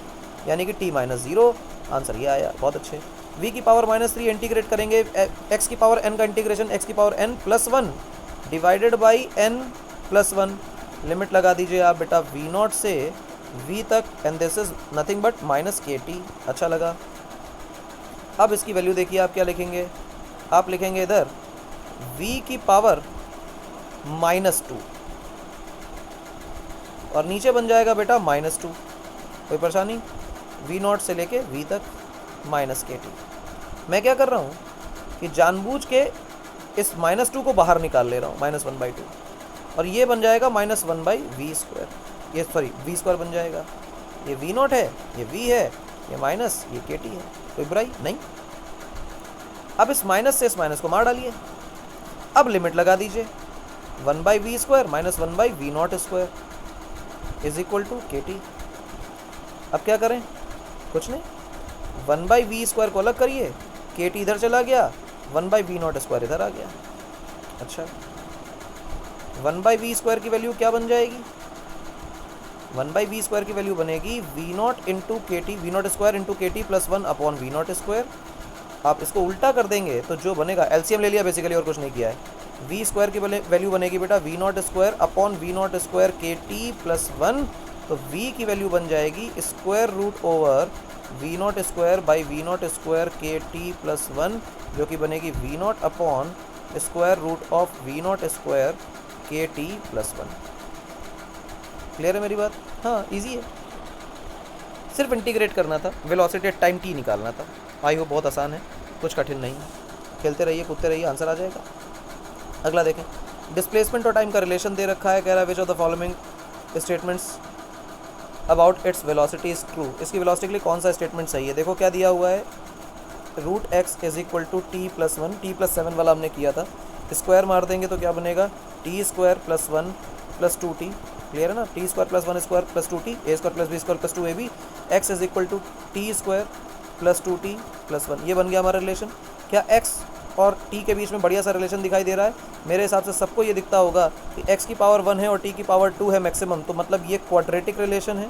[SPEAKER 1] यानी कि t -0। आंसर ये आया। बहुत अच्छे। v की पावर -3 इंटीग्रेट करेंगे, x की पावर n का इंटीग्रेशन x की power n plus 1 divided by n plus 1। Limit लगा दीजिए आप बेटा v0 से v तक, and this is nothing but -kt। अच्छा लगा। अब इसकी वैल्यू देखिए आप क्या लिखेंगे। आप लिखेंगे इधर v की पावर -2 और नीचे बन जाएगा बेटा -2। कोई परेशानी? v0 से लेके v तक -kt। मैं क्या कर रहा हूँ कि जानबूझ के इस -2 को बाहर निकाल ले रहा हूँ, -1/2, और ये बन जाएगा -1/v²। ये सॉरी v² बन जाएगा। ये v0 है, ये v है, ये माइनस, ये kt है। कोई बुराई नहीं। अब इस माइनस से इस माइनस को मार डालिए। अब लिमिट लगा दीजिए। 1 by we square minus 1 by v naught square is equal to k t. अब क्या करें, कुछ नहीं, 1 बाई वी स्क्वायर को अलग करिए, के टी इधर चला गया, 1 बाई वी नॉट स्क्वायर इधर आ गया। अच्छा, 1 बाई वी स्क्वायर की वैल्यू क्या बन जाएगी, 1 बाई वी स्क्वायर की वैल्यू बनेगी we naught into K T, V naught square into K T plus 1 upon we naught square. आप इसको उल्टा कर देंगे तो जो बनेगा, एलसीएम ले लिया बेसिकली और कुछ नहीं किया है, वी स्क्वायर की वैल्यू बनेगी बेटा v naught square upon we naught square k T plus 1, तो वी की वैल्यू बन जाएगी square root over v naught square by v naught square k T plus 1, जो कि बनेगी we naught upon square root of v naught square k T plus 1। Clear है मेरी बात? हाँ, इजी है, सिर्फ इंटीग्रेट करना था, वेलोसिटी एट टाइम टी निकालना था। आई होप बहुत आसान है, कुछ कठिन नहीं है। खेलते रहिए, कूदते रहिए, आंसर आ जाएगा। अगला देखें, डिस्प्लेसमेंट और टाइम का रिलेशन दे रखा है, कह रहा है which of the following statements about its velocity is true. इसकी वेलोसिटी के लिए कौन सा स्टेटमेंट सही है? देखो क्या दिया हुआ है, root x is equal to t plus 1, t plus 7 वाला हमने किया था, स्क्वायर मार देंगे तो क्या बनेगा, t square plus 1 plus 2t। Clear है ना, t square plus 1 square plus 2t, a square plus b square plus 2ab, x is equal to t square plus 2t plus 1। ये बन गया हमारा रिलेशन। क्या x और t के बीच में बढ़िया सा रिलेशन दिखाई दे रहा है? मेरे हिसाब से सबको ये दिखता होगा कि x की पावर 1 है और t की पावर 2 है मैक्सिमम, तो मतलब ये क्वाड्रेटिक रिलेशन है,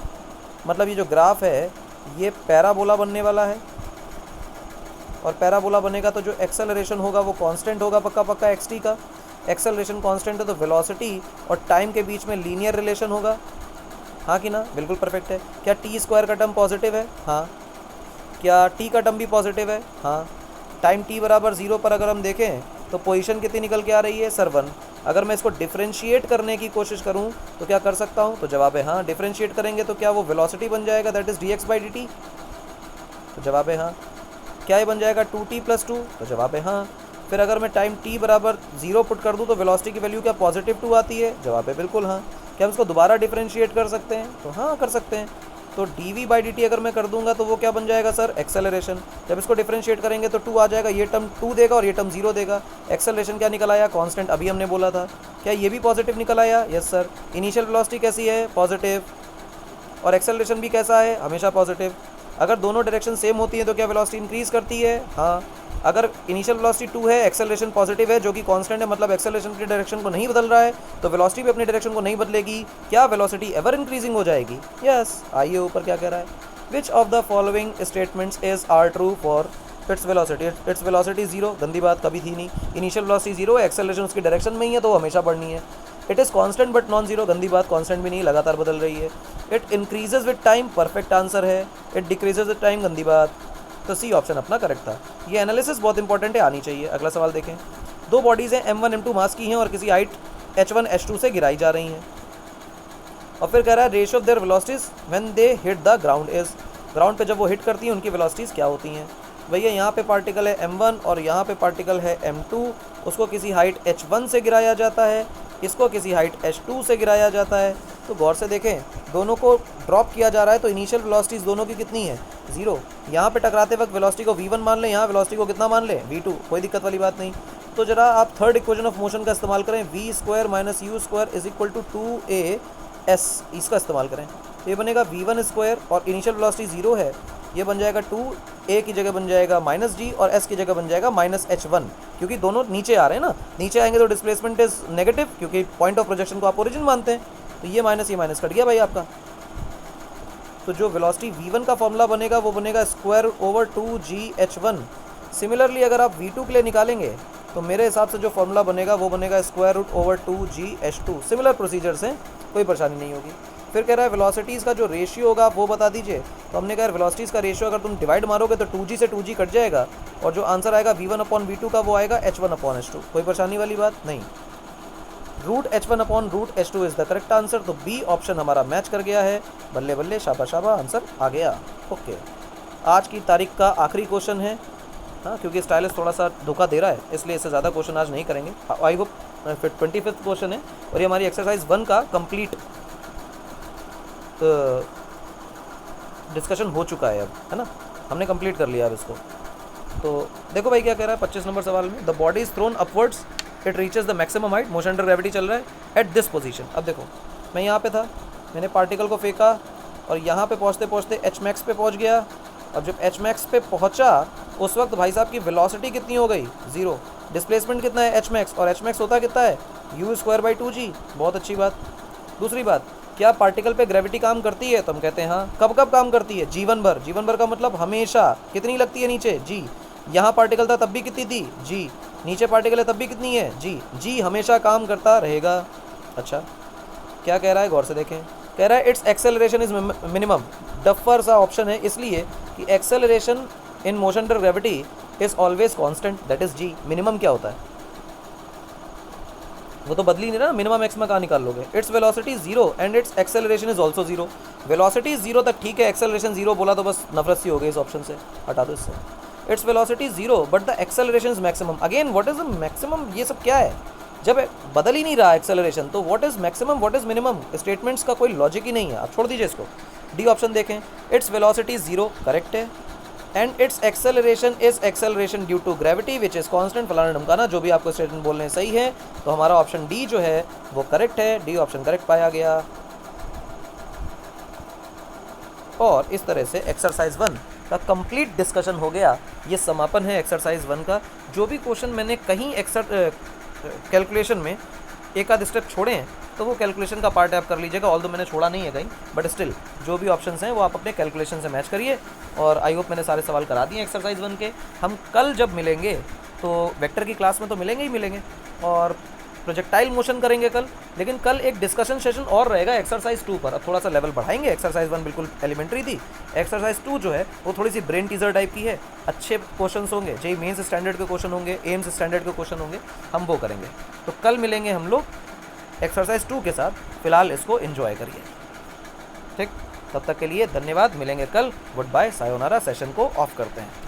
[SPEAKER 1] मतलब ये जो ग्राफ है ये पैराबोला बनने वाला है, और पैराबोला बनेगा तो जो एक्सेलरेशन होगा वो कांस्टेंट होगा पक्का पक्का xt का। एक्सेलरेशन कांस्टेंट है तो वेलोसिटी और टाइम के बीच में लीनियर रिलेशन होगा, हाँ कि ना? बिल्कुल परफेक्ट है। क्या टी स्क्वायर का टर्म पॉजिटिव है? हाँ। क्या टी का टर्म भी पॉजिटिव है? हाँ। टाइम टी बराबर 0 पर अगर हम देखें तो पोजीशन कितनी निकल के आ रही है सर 1। अगर मैं इसको डिफरेंशिएट करने की कोशिश करूं तो क्या कर सकता हूं? तो जवाब है हाँ। डिफरेंशिएट करेंगे तो क्या वो वेलोसिटी बन जाएगा, that is dx by dt? तो जवाब है हाँ। क्या ये बन जाएगा 2t प्लस 2? तो जवाब है हाँ। फिर अगर मैं टाइम t बराबर 0 पुट कर दूं तो वेलोसिटी की वैल्यू क्या पॉजिटिव 2 आती है? जवाब है बिल्कुल हाँ। क्या हम इसको दोबारा डिफरेंशिएट कर सकते हैं? तो हाँ कर सकते हैं। तो dv बाई dt अगर मैं कर दूंगा तो वो क्या बन जाएगा सर? एक्सेलरेशन। जब इसको डिफरेंशिएट करेंगे तो 2 आ जाएगा, ये टर्म 2 देगा और ये टर्म 0 देगा। एक्सेलरेशन क्या निकल आया? कांस्टेंट, अभी हमने बोला था। क्या ये भी पॉजिटिव निकल आया? Yes sir. इनिशियल वेलोसिटी कैसी है? पॉजिटिव। और एक्सेलरेशन भी कैसा है? हमेशा पॉजिटिव। अगर दोनों डायरेक्शन सेम होती है तो क्या वेलोसिटी इंक्रीज करती है? हाँ। अगर इनिशियल वेलोसिटी 2 है, एक्सेलरेशन पॉजिटिव है जो कि कांस्टेंट है, मतलब एक्सेलरेशन की डायरेक्शन को नहीं बदल रहा है, तो वेलोसिटी भी अपनी डायरेक्शन को नहीं बदलेगी। क्या वेलोसिटी एवर इंक्रीजिंग हो जाएगी? यस। आइए ऊपर क्या कह रहा है, which of the following statements is are true for its velocity. Its velocity 0, गंदी बात, कभी थी नहीं। इनिशियल वेलोसिटी 0 है, एक्सेलरेशन उसकी डायरेक्शन में ही है तो वो हमेशा बढ़नी है। It is constant but non zero, गंदी बात, कॉन्स्टेंट भी नहीं, लगातार बदल रही है। It increases with time, perfect answer है। इट डिक्रीजेज विद टाइम, गंदी बात। तो सी ऑप्शन अपना करेक्ट था। ये एनालिसिस बहुत इंपॉर्टेंट है, आनी चाहिए। अगला सवाल देखें, दो बॉडीज़ हैं m1 m2 मास की हैं और किसी हाइट h1 h2 से गिराई जा रही हैं, और फिर कह रहा है ratio of their velocities when they hit the ground is. Ground पे जब वो हिट करती हैं उनकी वेलोसिटीज़ क्या होती हैं? भैया यहाँ पे पार्टिकल है m1 और यहाँ पे पार्टिकल है m2, उसको किसी हाइट h1 से गिराया जाता है, इसको किसी हाइट h2 से गिराया जाता है। तो गौर से देखें, दोनों को ड्रॉप किया जा रहा है तो इनिशियल वेलोसिटीज़ दोनों की कितनी है? 0। यहाँ पे टकराते वक्त वेलोसिटी को v1 मान लें, यहाँ वेलोसिटी को कितना मान लें? v2, कोई दिक्कत वाली बात नहीं। तो जरा आप थर्ड इक्वेशन ऑफ मोशन का इस्तेमाल करें, v square minus u square is equal to 2as, इसका इस्तेमाल करें तो ये बनेगा v1 स्क्वायर, और इनिशियल वेलोसिटी 0 है, ये बन जाएगा 2a की जगह बन जाएगा माइनस g और s की जगह बन जाएगा माइनस h1, क्योंकि दोनों नीचे आ रहे हैं ना। नीचे आएंगे तो डिस्प्लेसमेंट इज नेगेटिव, क्योंकि पॉइंट ऑफ प्रोजेक्शन को आप ओरिजिन मानते हैं, तो ये माइनस कट गया भाई आपका। तो जो वेलोसिटी v1 का फॉर्मूला बनेगा वो बनेगा स्क्वायर ओवर 2gh1। सिमिलरली अगर आप v2 के लिए निकालेंगे तो मेरे हिसाब से जो फॉर्मूला बनेगा वो बनेगा square root over 2gh2। Similar procedure से कोई परेशानी नहीं होगी। फिर कह रहा है वेलोसिटीज़ का जो रेशियो होगा आप वो बता दीजिए। तो हमने कहा वेलोसिटीज़ का रेशियो अगर तुम डिवाइड मारोगे तो 2g से 2g कट जाएगा, और जो आंसर आएगा v1 अपॉन v2 का वो आएगा h1 अपॉन h2। कोई परेशानी वाली बात नहीं। Root h1 upon root h2 is the correct answer. तो बी ऑप्शन हमारा मैच कर गया है। बल्ले बल्ले, शाबा शाबा, आंसर आ गया। ओके, आज की तारीख का आखिरी क्वेश्चन है, हाँ, क्योंकि स्टाइलिश थोड़ा सा धोखा दे रहा है इसलिए इससे ज़्यादा क्वेश्चन आज नहीं करेंगे। आई होप फिर 25th क्वेश्चन है, और ये हमारी एक्सरसाइज 1 का कंप्लीट डिस्कशन हो चुका है अब, है ना, हमने कंप्लीट कर लिया अब इसको। तो देखो भाई क्या कह रहा है 25 नंबर सवाल में, the body is throne upwards it reaches the maximum height, motion under gravity चल रहा है एट दिस पोजीशन। अब देखो मैं यहाँ पे था, मैंने पार्टिकल को फेंका और यहाँ पे पहुँचते पहुँचते एच मैक्स पे पहुँच गया। अब जब एच मैक्स पे पहुँचा उस वक्त भाई साहब की वेलोसिटी कितनी हो गई, 0। डिस्प्लेसमेंट कितना है, एच मैक्स, और एच मैक्स होता कितना है, u²/2g। बहुत अच्छी बात। दूसरी बात, क्या पार्टिकल पे ग्रेविटी काम करती है, तो हम कहते हैं हाँ। कब कब काम करती है, जीवन भर। जीवन भर का मतलब हमेशा। कितनी लगती है नीचे, जी। यहाँ पार्टिकल था तब भी कितनी थी, जी। नीचे पार्टिकल है तब भी कितनी है, जी। जी हमेशा काम करता रहेगा। अच्छा क्या कह रहा है, गौर से देखें। कह रहा है its acceleration is minimum. Duffer सा ऑप्शन है इसलिए कि acceleration in motion under gravity is always constant, that is g. Minimum क्या होता है, वो तो बदली नहीं ना, मिनिमम एक्स में कहाँ निकाल लोगे। It's velocity 0 and its acceleration is also 0। Velocity 0 तक ठीक है, एक्सेलरेशन 0 बोला तो बस नफरत सी हो गई इस ऑप्शन से, हटा दो इससे। It's velocity 0 but the acceleration is maximum. Again what is the maximum, ये सब क्या है, जब बदल ही नहीं रहा एक्सेलरेशन तो what is maximum what is minimum, statements का कोई लॉजिक ही नहीं है। आप छोड़ दीजिए इसको। डी ऑप्शन देखें, इट्स वेलोसिटी 0 करेक्ट है and its acceleration is acceleration due to gravity which is constant, फलाना ढमकाना, जो भी आपको स्टेटमेंट बोलने हैं सही है। तो हमारा ऑप्शन डी जो है वो करेक्ट है, डी ऑप्शन करेक्ट पाया गया। और इस तरह से एक्सरसाइज 1 का कंप्लीट डिस्कशन हो गया। ये समापन है एक्सरसाइज 1 का। जो भी क्वेश्चन मैंने कहीं कैलकुलेशन में एक आध स्टेप छोड़े हैं तो वो कैलकुलेशन का पार्ट आप कर लीजिएगा, ऑल्दो मैंने छोड़ा नहीं है कहीं, बट स्टिल जो भी ऑप्शंस हैं वो आप अपने कैलकुलेशन से मैच करिए। और आई होप मैंने सारे सवाल करा दिए एक्सरसाइज 1 के। हम कल जब मिलेंगे तो वेक्टर की क्लास में तो मिलेंगे ही मिलेंगे और प्रोजेक्टाइल मोशन करेंगे कल, लेकिन कल एक डिस्कशन सेशन और रहेगा एक्सरसाइज 2 पर। अब थोड़ा सा लेवल बढ़ाएंगे। एक्सरसाइज 1 बिल्कुल एलिमेंट्री थी, एक्सरसाइज 2 जो है वो थोड़ी सी ब्रेन टीजर टाइप की है। अच्छे क्वेश्चंस होंगे, जेईई मेंस स्टैंडर्ड के क्वेश्चन होंगे, एम्स स्टैंडर्ड के क्वेश्चन होंगे, हम वो करेंगे। तो कल मिलेंगे हम लोग एक्सरसाइज 2 के साथ। फिलहाल इसको एंजॉय करिए, ठीक। तब तक के लिए धन्यवाद, मिलेंगे कल। Good bye, sayonara. सेशन को ऑफ करते हैं।